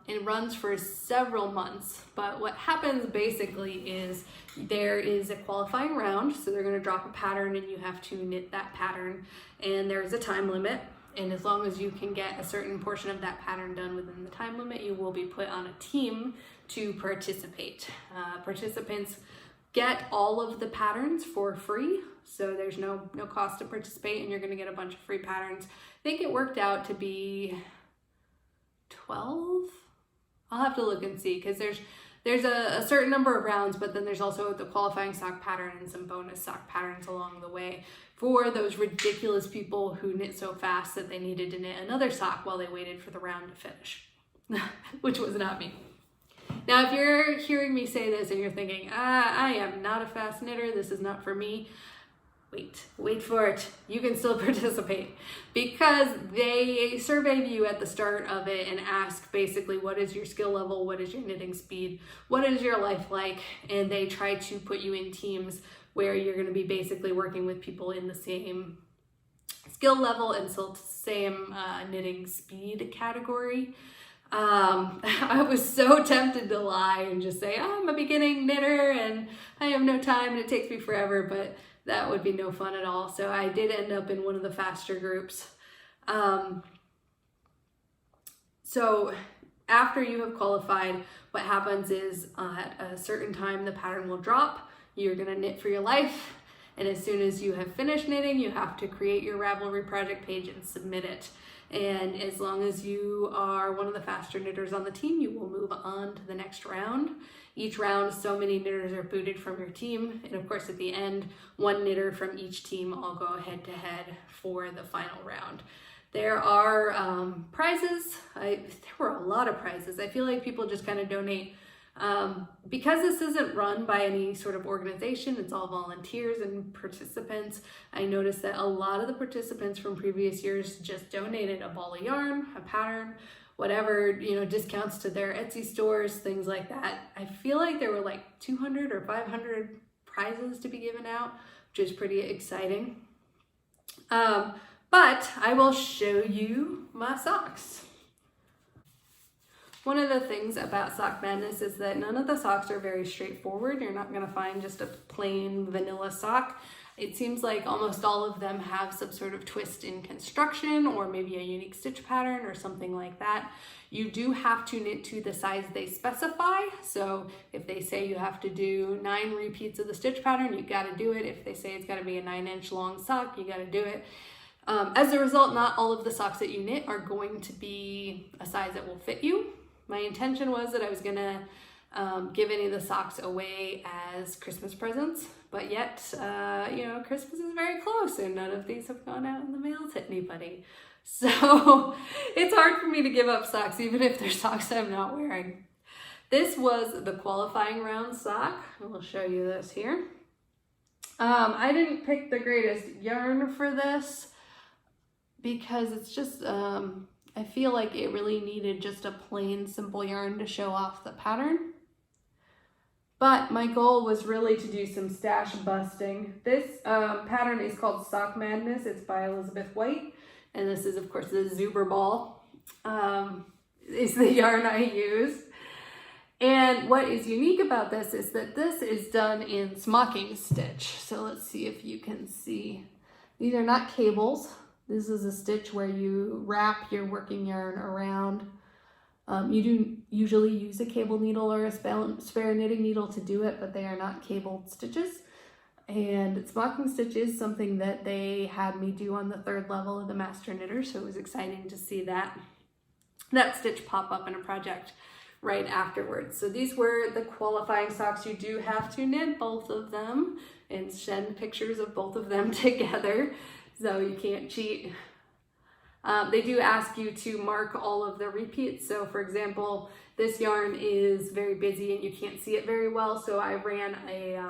It runs for several months, but what happens basically is there is a qualifying round, so they're going to drop a pattern and you have to knit that pattern, and there's a time limit, and as long as you can get a certain portion of that pattern done within the time limit, you will be put on a team to participate. Participants get all of the patterns for free, so there's no cost to participate, and you're going to get a bunch of free patterns. I think it worked out to be 12. I'll have to look and see, because there's a certain number of rounds, but then there's also the qualifying sock pattern and some bonus sock patterns along the way for those ridiculous people who knit so fast that they needed to knit another sock while they waited for the round to finish, which was not me. Now, if you're hearing me say this and you're thinking, I am not a fast knitter, this is not for me, wait for it. You can still participate, because they survey you at the start of it and ask basically, what is your skill level? What is your knitting speed? What is your life like? And they try to put you in teams where you're going to be basically working with people in the same skill level and so same knitting speed category. I was so tempted to lie and just say, I'm a beginning knitter and I have no time and it takes me forever, but that would be no fun at all. So I did end up in one of the faster groups. So after you have qualified, what happens is at a certain time, the pattern will drop. You're gonna knit for your life. And as soon as you have finished knitting, you have to create your Ravelry project page and submit it. And as long as you are one of the faster knitters on the team, you will move on to the next round. Each round, so many knitters are booted from your team. And of course, at the end, one knitter from each team all go head to head for the final round. There are prizes. There were a lot of prizes. I feel like people just kind of donate. Because this isn't run by any sort of organization, it's all volunteers and participants. I noticed that a lot of the participants from previous years just donated a ball of yarn, a pattern, whatever, discounts to their Etsy stores, things like that. I feel like there were like 200 or 500 prizes to be given out, which is pretty exciting. But I will show you my socks. One of the things about Sock Madness is that none of the socks are very straightforward. You're not going to find just a plain vanilla sock. It seems like almost all of them have some sort of twist in construction or maybe a unique stitch pattern or something like that. You do have to knit to the size they specify. So if they say you have to do 9 repeats of the stitch pattern, you got to do it. If they say it's got to be a 9-inch long sock, you got to do it. As a result, not all of the socks that you knit are going to be a size that will fit you. My intention was that I was going to give any of the socks away as Christmas presents, but yet, you know, Christmas is very close and none of these have gone out in the mail to anybody. So it's hard for me to give up socks, even if they're socks I'm not wearing. This was the qualifying round sock. I'll show you this here. I didn't pick the greatest yarn for this because it's just, I feel like it really needed just a plain, simple yarn to show off the pattern. But my goal was really to do some stash busting. This pattern is called Sock Madness. It's by Elisabeth White. And this is, of course, the Zauberball is the yarn I use. And what is unique about this is that this is done in smocking stitch. So let's see if you can see. These are not cables. This is a stitch where you wrap your working yarn around. You do usually use a cable needle or a spare knitting needle to do it, but they are not cabled stitches. And smocking stitch is something that they had me do on the 3rd level of the Master Knitter, so it was exciting to see that stitch pop up in a project right afterwards. So these were the qualifying socks. You do have to knit both of them and send pictures of both of them together, so you can't cheat. They do ask you to mark all of the repeats. So for example, this yarn is very busy and you can't see it very well, so I ran a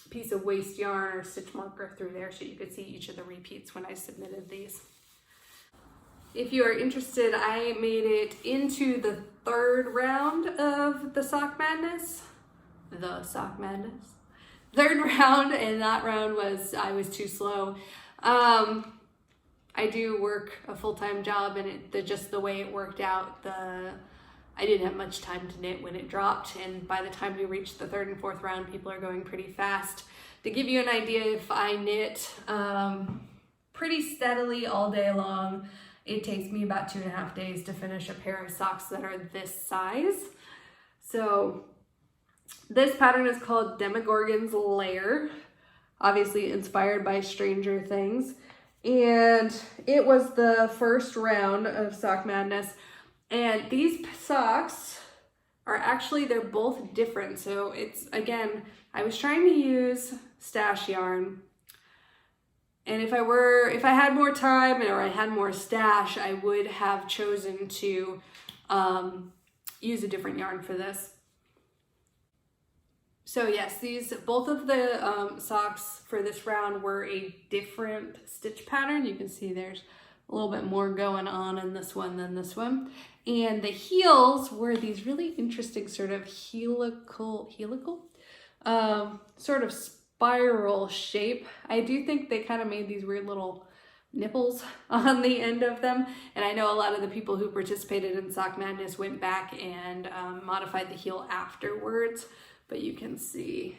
piece of waste yarn or stitch marker through there so you could see each of the repeats when I submitted these. If you are interested, I made it into the 3rd round of the Sock Madness. The Sock Madness. 3rd round, and that round was, I was too slow. I do work a full-time job, and just the way it worked out, I didn't have much time to knit when it dropped, and by the time we reached the 3rd and 4th round, people are going pretty fast. To give you an idea, if I knit pretty steadily all day long, it takes me about 2.5 days to finish a pair of socks that are this size. So this pattern is called Demogorgon's Lair, obviously inspired by Stranger Things. And it was the 1st round of Sock Madness. And these socks are actually, they're both different. So it's, again, I was trying to use stash yarn. And if I had more time or I had more stash, I would have chosen to use a different yarn for this. So yes, both of the socks for this round were a different stitch pattern. You can see there's a little bit more going on in this one than this one. And the heels were these really interesting sort of helical, sort of spiral shape. I do think they kind of made these weird little nipples on the end of them. And I know a lot of the people who participated in Sock Madness went back and modified the heel afterwards. But you can see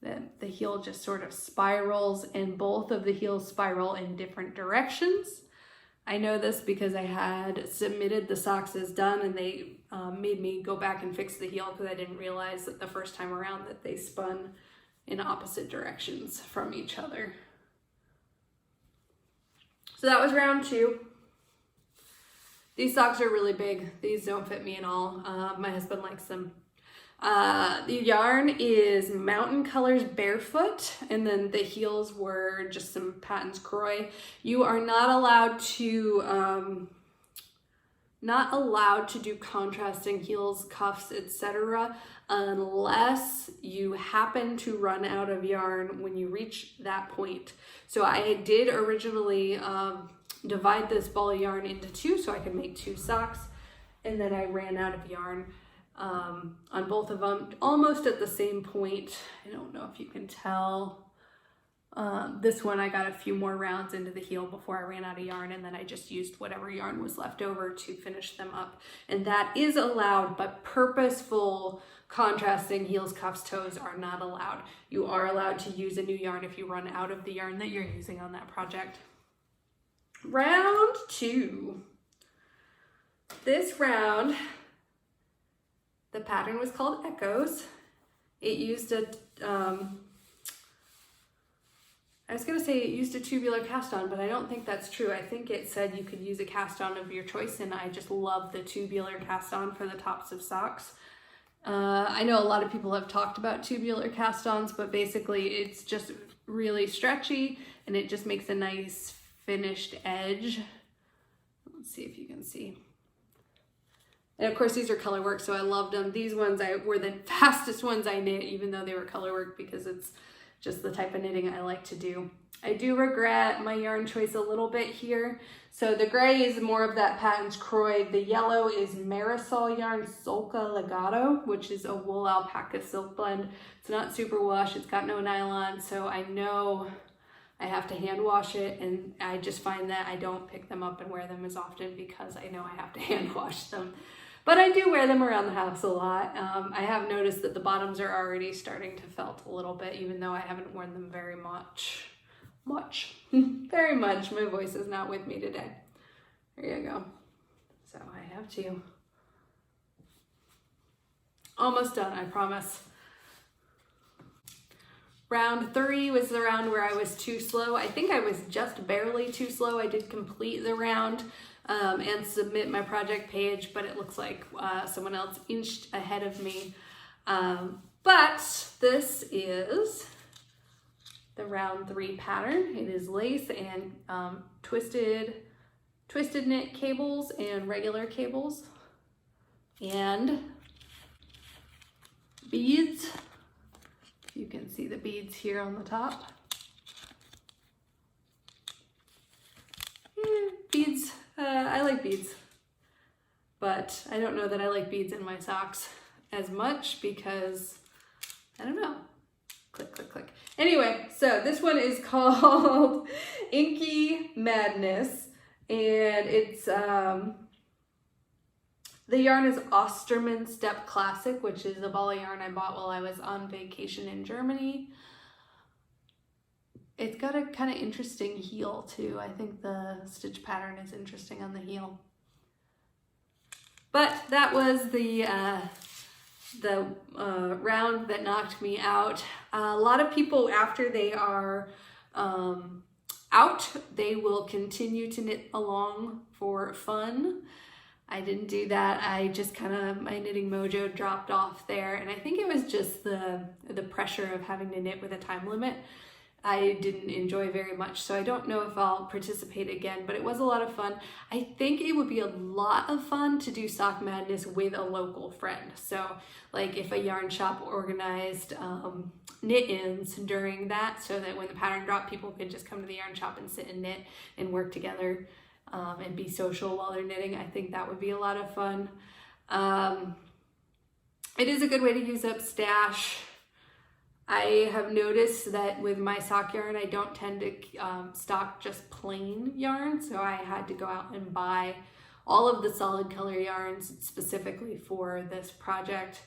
that the heel just sort of spirals, and both of the heels spiral in different directions. I know this because I had submitted the socks as done, and they made me go back and fix the heel because I didn't realize that the first time around that they spun in opposite directions from each other. So that was round 2. These socks are really big. These don't fit me at all. My husband likes them. The yarn is Mountain Colors Bearfoot, and then the heels were just some Patons Kroy. You are not allowed to do contrasting heels, cuffs, etc. unless you happen to run out of yarn when you reach that point. So I did originally divide this ball of yarn into 2 so I could make 2 socks, and then I ran out of yarn on both of them almost at the same point. I don't know if you can tell. This one I got a few more rounds into the heel before I ran out of yarn, and then I just used whatever yarn was left over to finish them up. And that is allowed, but purposeful contrasting heels, cuffs, toes are not allowed. You are allowed to use a new yarn if you run out of the yarn that you're using on that project. Round 2. This round, the pattern was called Echoes. It used a, I was gonna say it used a tubular cast on, but I don't think that's true. I think it said you could use a cast on of your choice, and I just love the tubular cast on for the tops of socks. I know a lot of people have talked about tubular cast ons, but basically it's just really stretchy and it just makes a nice finished edge. Let's see if you can see. And of course these are color work, so I loved them. These ones were the fastest ones I knit, even though they were color work, because it's just the type of knitting I like to do. I do regret my yarn choice a little bit here. So the gray is more of that Patons Kroy. The yellow is Marisol yarn Solca Legato, which is a wool alpaca silk blend. It's not super wash, it's got no nylon, so I know I have to hand wash it, and I just find that I don't pick them up and wear them as often because I know I have to hand wash them. But I do wear them around the house a lot. I have noticed that the bottoms are already starting to felt a little bit, even though I haven't worn them very much. Very much. My voice is not with me today. There you go. So I have to. Almost done, I promise. Round 3 was the round where I was too slow. I think I was just barely too slow. I did complete the round and submit my project page, but it looks like someone else inched ahead of me. But this is the round 3 pattern. It is lace and twisted knit cables and regular cables and beads. You can see the beads here on the top. Beads, I like beads, but I don't know that I like beads in my socks as much because, I don't know. Click, click, click. Anyway, so this one is called Inky Madness, and it's, the yarn is Osterman Step Classic, which is a ball of yarn I bought while I was on vacation in Germany. It's got a kind of interesting heel too. I think the stitch pattern is interesting on the heel. But that was the round that knocked me out. A lot of people, after they are out, they will continue to knit along for fun. I didn't do that. I just kind of, my knitting mojo dropped off there, and I think it was just the pressure of having to knit with a time limit I didn't enjoy very much, so I don't know if I'll participate again, but it was a lot of fun. I think it would be a lot of fun to do Sock Madness with a local friend. So like if a yarn shop organized knit-ins during that, so that when the pattern dropped, people could just come to the yarn shop and sit and knit and work together and be social while they're knitting. I think that would be a lot of fun. It is a good way to use up stash. I have noticed that with my sock yarn, I don't tend to stock just plain yarn, so I had to go out and buy all of the solid color yarns specifically for this project.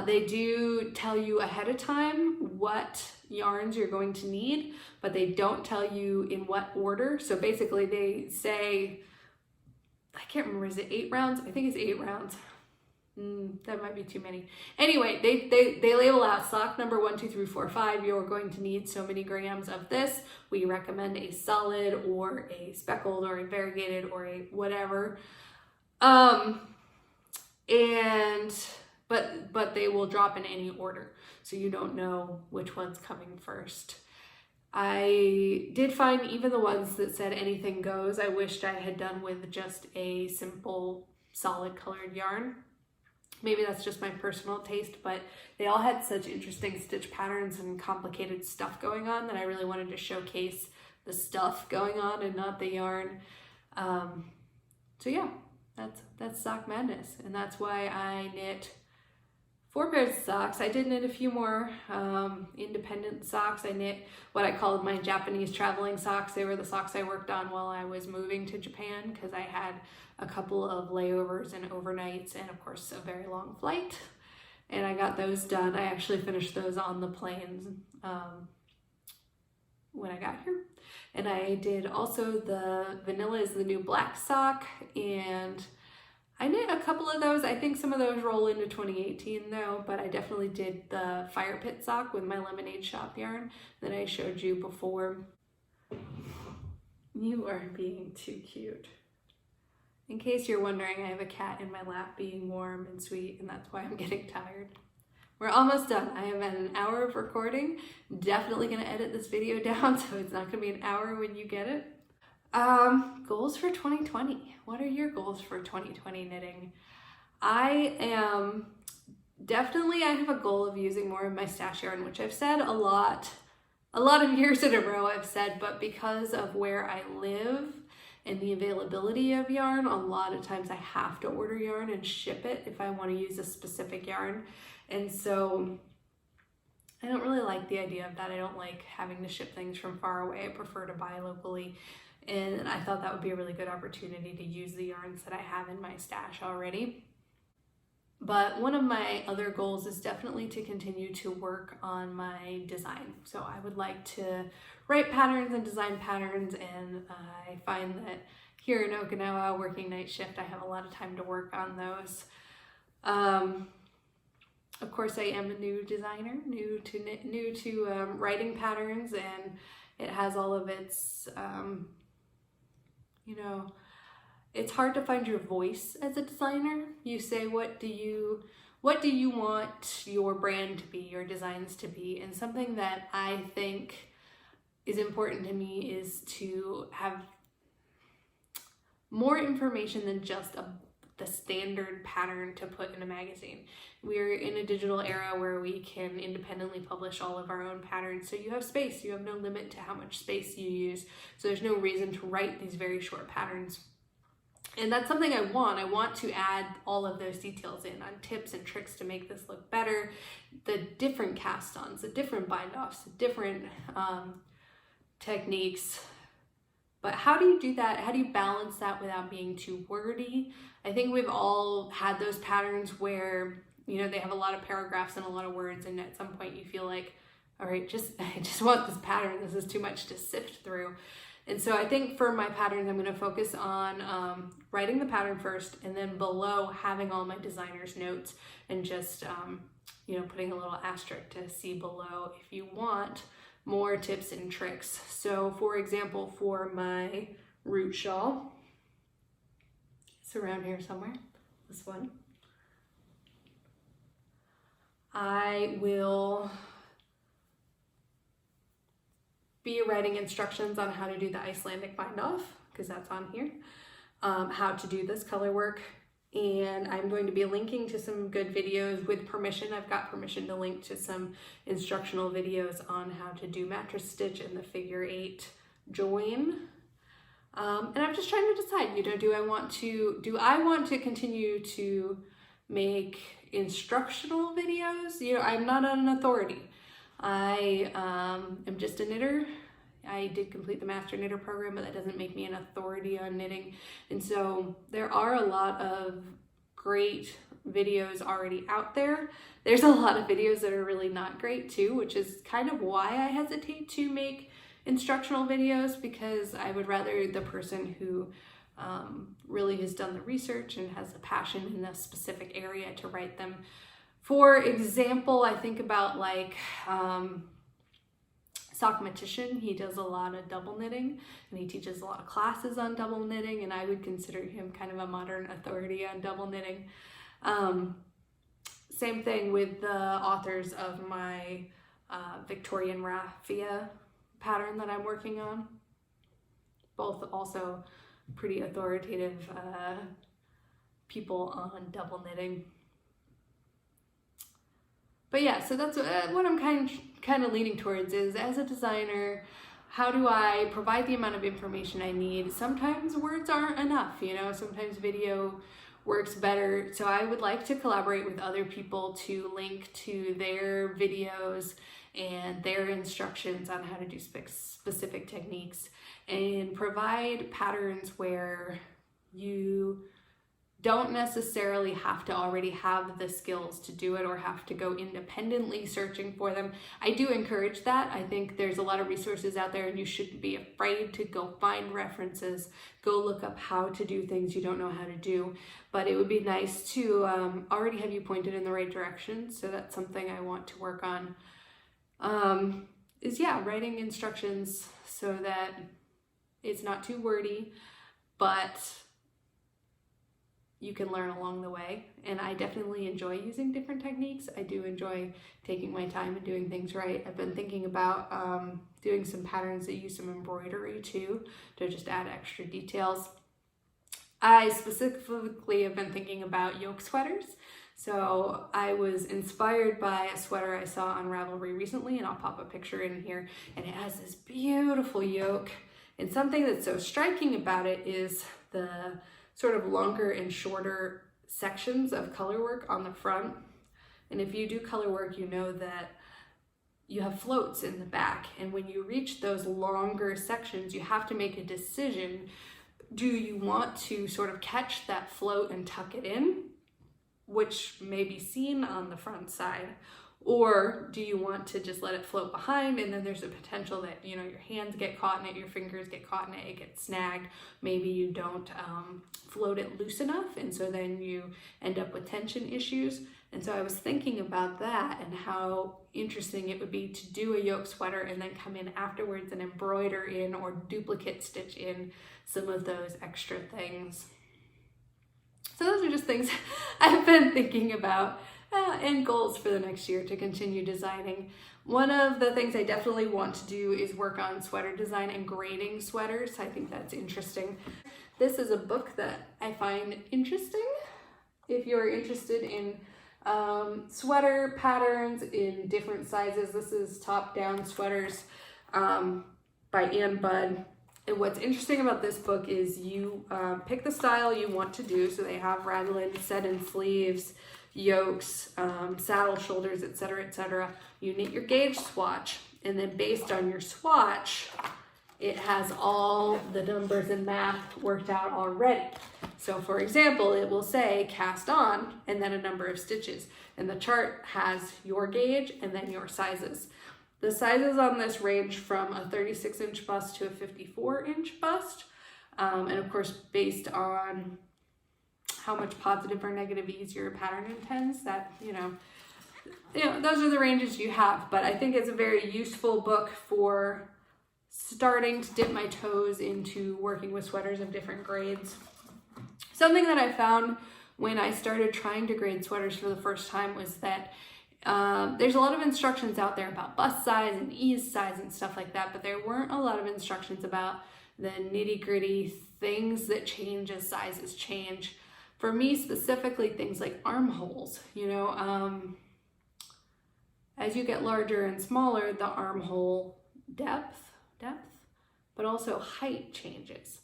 They do tell you ahead of time what yarns you're going to need, but they don't tell you in what order. So basically they say, I can't remember, is it 8 rounds? I think it's 8 rounds. That might be too many. Anyway, they label out sock number 1, 2, 3, 4, 5. You're going to need so many grams of this. We recommend a solid or a speckled or a variegated or a whatever. But they will drop in any order, so you don't know which one's coming first. I did find even the ones that said anything goes, I wished I had done with just a simple solid colored yarn. Maybe that's just my personal taste, but they all had such interesting stitch patterns and complicated stuff going on that I really wanted to showcase the stuff going on and not the yarn. So yeah, that's Sock Madness, and that's why I knit 4 pairs of socks. I did knit a few more independent socks. I knit what I called my Japanese traveling socks. They were the socks I worked on while I was moving to Japan because I had a couple of layovers and overnights and of course a very long flight. And I got those done. I actually finished those on the planes when I got here. And I did also the vanilla is the new black sock, and I knit a couple of those. I think some of those roll into 2018 though, but I definitely did the fire pit sock with my lemonade shop yarn that I showed you before. You are being too cute. In case you're wondering, I have a cat in my lap being warm and sweet, and that's why I'm getting tired. We're almost done. I have an hour of recording. Definitely gonna edit this video down so it's not gonna be an hour when you get it. Goals for 2020. What are your goals for 2020 knitting? I have a goal of using more of my stash yarn, which I've said a lot of years in a row I've said, but because of where I live and the availability of yarn, a lot of times I have to order yarn and ship it if I want to use a specific yarn. And so I don't really like the idea of that. I don't like having to ship things from far away. I prefer to buy locally. And I thought that would be a really good opportunity to use the yarns that I have in my stash already. But one of my other goals is definitely to continue to work on my design. So I would like to write patterns and design patterns, and I find that here in Okinawa, working night shift, I have a lot of time to work on those. Of course, I am a new designer, new to writing patterns, and it has all of its, you know, it's hard to find your voice as a designer. You say, what do you want your brand to be, your designs to be? And something that I think is important to me is to have more information than just the standard pattern to put in a magazine. We're in a digital era where we can independently publish all of our own patterns. So you have space, you have no limit to how much space you use. So there's no reason to write these very short patterns. And that's something I want. I want to add all of those details in on tips and tricks to make this look better. The different cast-ons, the different bind-offs, the different techniques. But how do you do that? How do you balance that without being too wordy? I think we've all had those patterns where, you know, they have a lot of paragraphs and a lot of words, and at some point you feel like, all right, I just want this pattern. This is too much to sift through. And so I think for my patterns, I'm going to focus on writing the pattern first, and then below having all my designer's notes, and just, you know, putting a little asterisk to see below if you want more tips and tricks. So for example, for my root shawl, it's around here somewhere, this one, I will be writing instructions on how to do the Icelandic bind off, because that's on here, how to do this color work. And I'm going to be linking to some good videos with permission. I've got permission to link to some instructional videos on how to do mattress stitch and the figure 8 join. And I'm just trying to decide, you know, do I want to continue to make instructional videos? You know, I'm not an authority. I am just a knitter. I did complete the Master Knitter program, but that doesn't make me an authority on knitting. And so there are a lot of great videos already out there. There's a lot of videos that are really not great too, which is kind of why I hesitate to make instructional videos, because I would rather the person who really has done the research and has a passion in a specific area to write them. For example, I think about like Sockmatician. He does a lot of double knitting, and he teaches a lot of classes on double knitting, and I would consider him kind of a modern authority on double knitting. Same thing with the authors of my Victorian Raffia pattern that I'm working on. Both also pretty authoritative people on double knitting. But yeah, so that's what I'm kind of leaning towards is, as a designer, how do I provide the amount of information I need? Sometimes words aren't enough, you know, sometimes video works better. So I would like to collaborate with other people to link to their videos and their instructions on how to do specific techniques, and provide patterns where you don't necessarily have to already have the skills to do it or have to go independently searching for them. I do encourage that. I think there's a lot of resources out there and you shouldn't be afraid to go find references, go look up how to do things you don't know how to do. But it would be nice to already have you pointed in the right direction. So that's something I want to work on. Writing instructions so that it's not too wordy, but you can learn along the way. And I definitely enjoy using different techniques. I do enjoy taking my time and doing things right. I've been thinking about doing some patterns that use some embroidery too, to just add extra details. I specifically have been thinking about yoke sweaters. So I was inspired by a sweater I saw on Ravelry recently, and I'll pop a picture in here, and it has this beautiful yoke. And something that's so striking about it is the sort of longer and shorter sections of color work on the front. And if you do color work, you know that you have floats in the back. And when you reach those longer sections, you have to make a decision. Do you want to sort of catch that float and tuck it in, which may be seen on the front side? Or do you want to just let it float behind, and then there's a potential that, you know, your hands get caught in it, your fingers get caught in it, it gets snagged. Maybe you don't float it loose enough, and so then you end up with tension issues. And so I was thinking about that and how interesting it would be to do a yoke sweater and then come in afterwards and embroider in or duplicate stitch in some of those extra things. So those are just things I've been thinking about and goals for the next year to continue designing. One of the things I definitely want to do is work on sweater design and grading sweaters. I think that's interesting. This is a book that I find interesting. If you're interested in sweater patterns in different sizes, this is Top-Down Sweaters by Ann Budd. And what's interesting about this book is you pick the style you want to do. So they have raglan, set-in sleeves, yokes, saddle shoulders, etc., etc. You knit your gauge swatch, and then based on your swatch, it has all the numbers and math worked out already. So for example, it will say cast on and then a number of stitches, and the chart has your gauge and then your sizes. The sizes on this range from a 36-inch bust to a 54-inch bust, and of course based on how much positive or negative ease your pattern intends, that, you know, those are the ranges you have. But I think it's a very useful book for starting to dip my toes into working with sweaters of different grades. Something that I found when I started trying to grade sweaters for the first time was that there's a lot of instructions out there about bust size and ease size and stuff like that, but there weren't a lot of instructions about the nitty-gritty things that change as sizes change. For me specifically, things like armholes, you know, as you get larger and smaller, the armhole depth, but also height changes.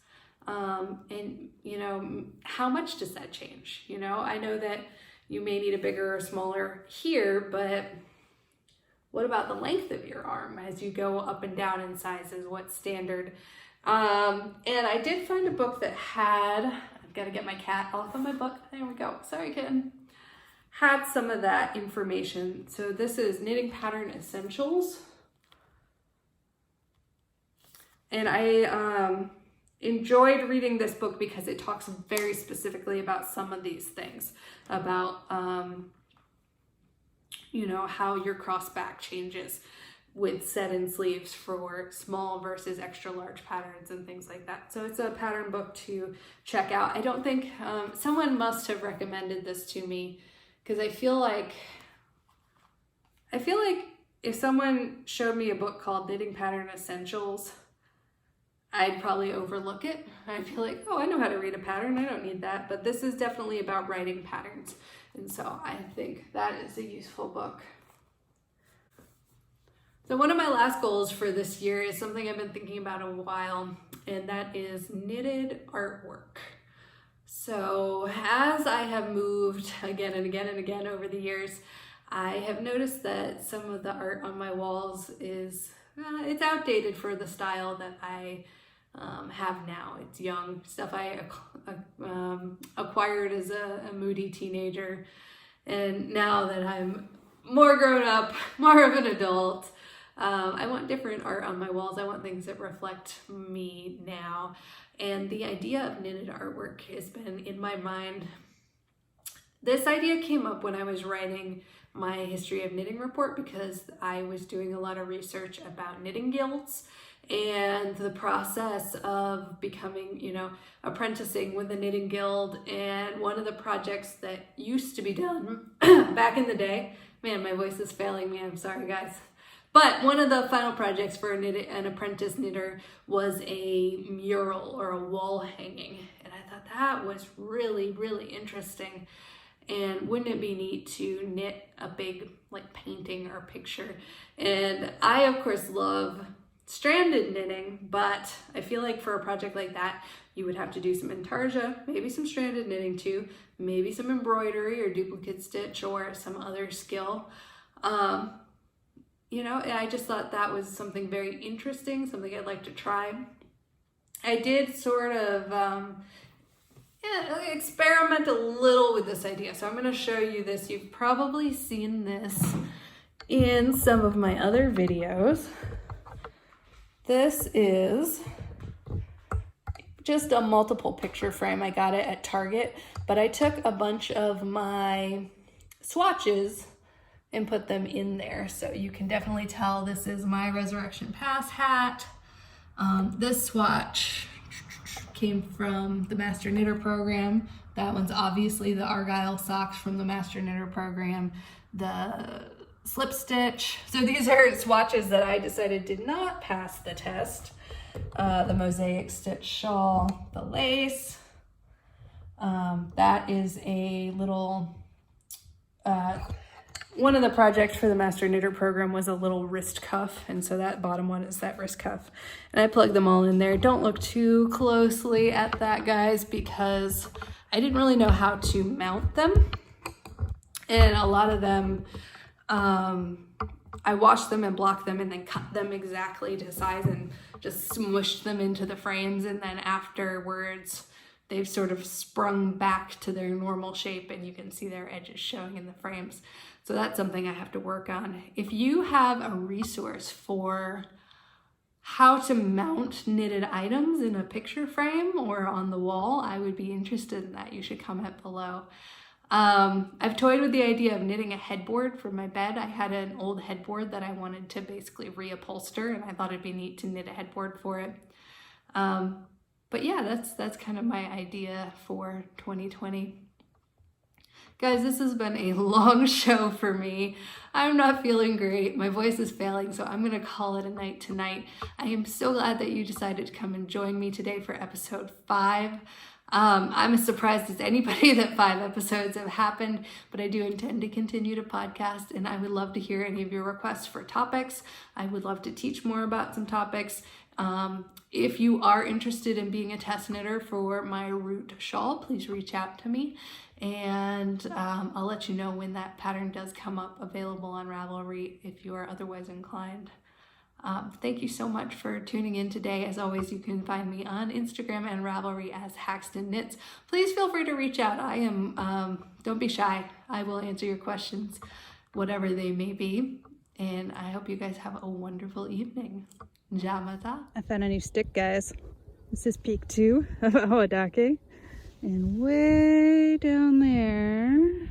And, you know, how much does that change? You know, I know that you may need a bigger or smaller here, but what about the length of your arm as you go up and down in sizes? What's standard? And I did find a book that had, I've got to get my cat off of my book. There we go. Sorry, kitten. Had some of that information. So this is Knitting Pattern Essentials. And I enjoyed reading this book because it talks very specifically about some of these things, about, you know, how your crossback changes with set-in sleeves for small versus extra large patterns and things like that. So it's a pattern book to check out. I don't think, someone must have recommended this to me, because I feel like if someone showed me a book called Knitting Pattern Essentials, I'd probably overlook it. I'd be like, oh, I know how to read a pattern. I don't need that. But this is definitely about writing patterns. And so I think that is a useful book. So one of my last goals for this year is something I've been thinking about a while, and that is knitted artwork. So as I have moved again and again and again over the years, I have noticed that some of the art on my walls is, it's outdated for the style that I have now. It's young stuff I acquired as a moody teenager. And now that I'm more grown up, more of an adult, I want different art on my walls. I want things that reflect me now. And the idea of knitted artwork has been in my mind. This idea came up when I was writing my history of knitting report, because I was doing a lot of research about knitting guilds and the process of becoming, you know, apprenticing with the knitting guild. And one of the projects that used to be done back in the day, man, my voice is failing me, I'm sorry guys. But one of the final projects for an apprentice knitter was a mural or a wall hanging. And I thought that was really, really interesting. And wouldn't it be neat to knit a big like painting or picture? And I of course love stranded knitting, but I feel like for a project like that, you would have to do some intarsia, maybe some stranded knitting too, maybe some embroidery or duplicate stitch or some other skill. You know, I just thought that was something very interesting, something I'd like to try. I did sort of experiment a little with this idea. So I'm going to show you this. You've probably seen this in some of my other videos. This is just a multiple picture frame. I got it at Target, but I took a bunch of my swatches and put them in there. So you can definitely tell this is my Resurrection Pass hat. This swatch came from the Master Knitter program. That one's obviously the Argyle socks from the Master Knitter program, the slip stitch. So these are swatches that I decided did not pass the test. The mosaic stitch shawl, the lace. That is a little, one of the projects for the Master Knitter program was a little wrist cuff, and so that bottom one is that wrist cuff. And I plugged them all in there. Don't look too closely at that, guys, because I didn't really know how to mount them. And a lot of them, I washed them and blocked them and then cut them exactly to size and just smushed them into the frames. And then afterwards, they've sort of sprung back to their normal shape, and you can see their edges showing in the frames. So that's something I have to work on. If you have a resource for how to mount knitted items in a picture frame or on the wall, I would be interested in that. You should comment below. I've toyed with the idea of knitting a headboard for my bed. I had an old headboard that I wanted to basically reupholster, and I thought it'd be neat to knit a headboard for it. But yeah, that's kind of my idea for 2020. Guys, this has been a long show for me. I'm not feeling great. My voice is failing, so I'm gonna call it a night tonight. I am so glad that you decided to come and join me today for episode 5. I'm as surprised as anybody that 5 episodes have happened, but I do intend to continue to podcast, and I would love to hear any of your requests for topics. I would love to teach more about some topics. If you are interested in being a test knitter for my root shawl, please reach out to me, and I'll let you know when that pattern does come up available on Ravelry if you are otherwise inclined. Thank you so much for tuning in today. As always, you can find me on Instagram and Ravelry as Haxton Knits. Please feel free to reach out. I am, don't be shy. I will answer your questions, whatever they may be. And I hope you guys have a wonderful evening. Jamata. I found a new stick, guys. This is peak 2 of Awadake. And way down there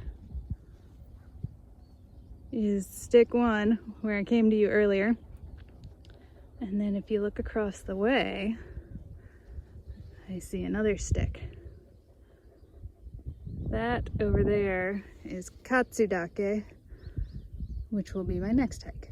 is stick 1, where I came to you earlier. And then if you look across the way, I see another stick. That over there is Katsudake, which will be my next hike.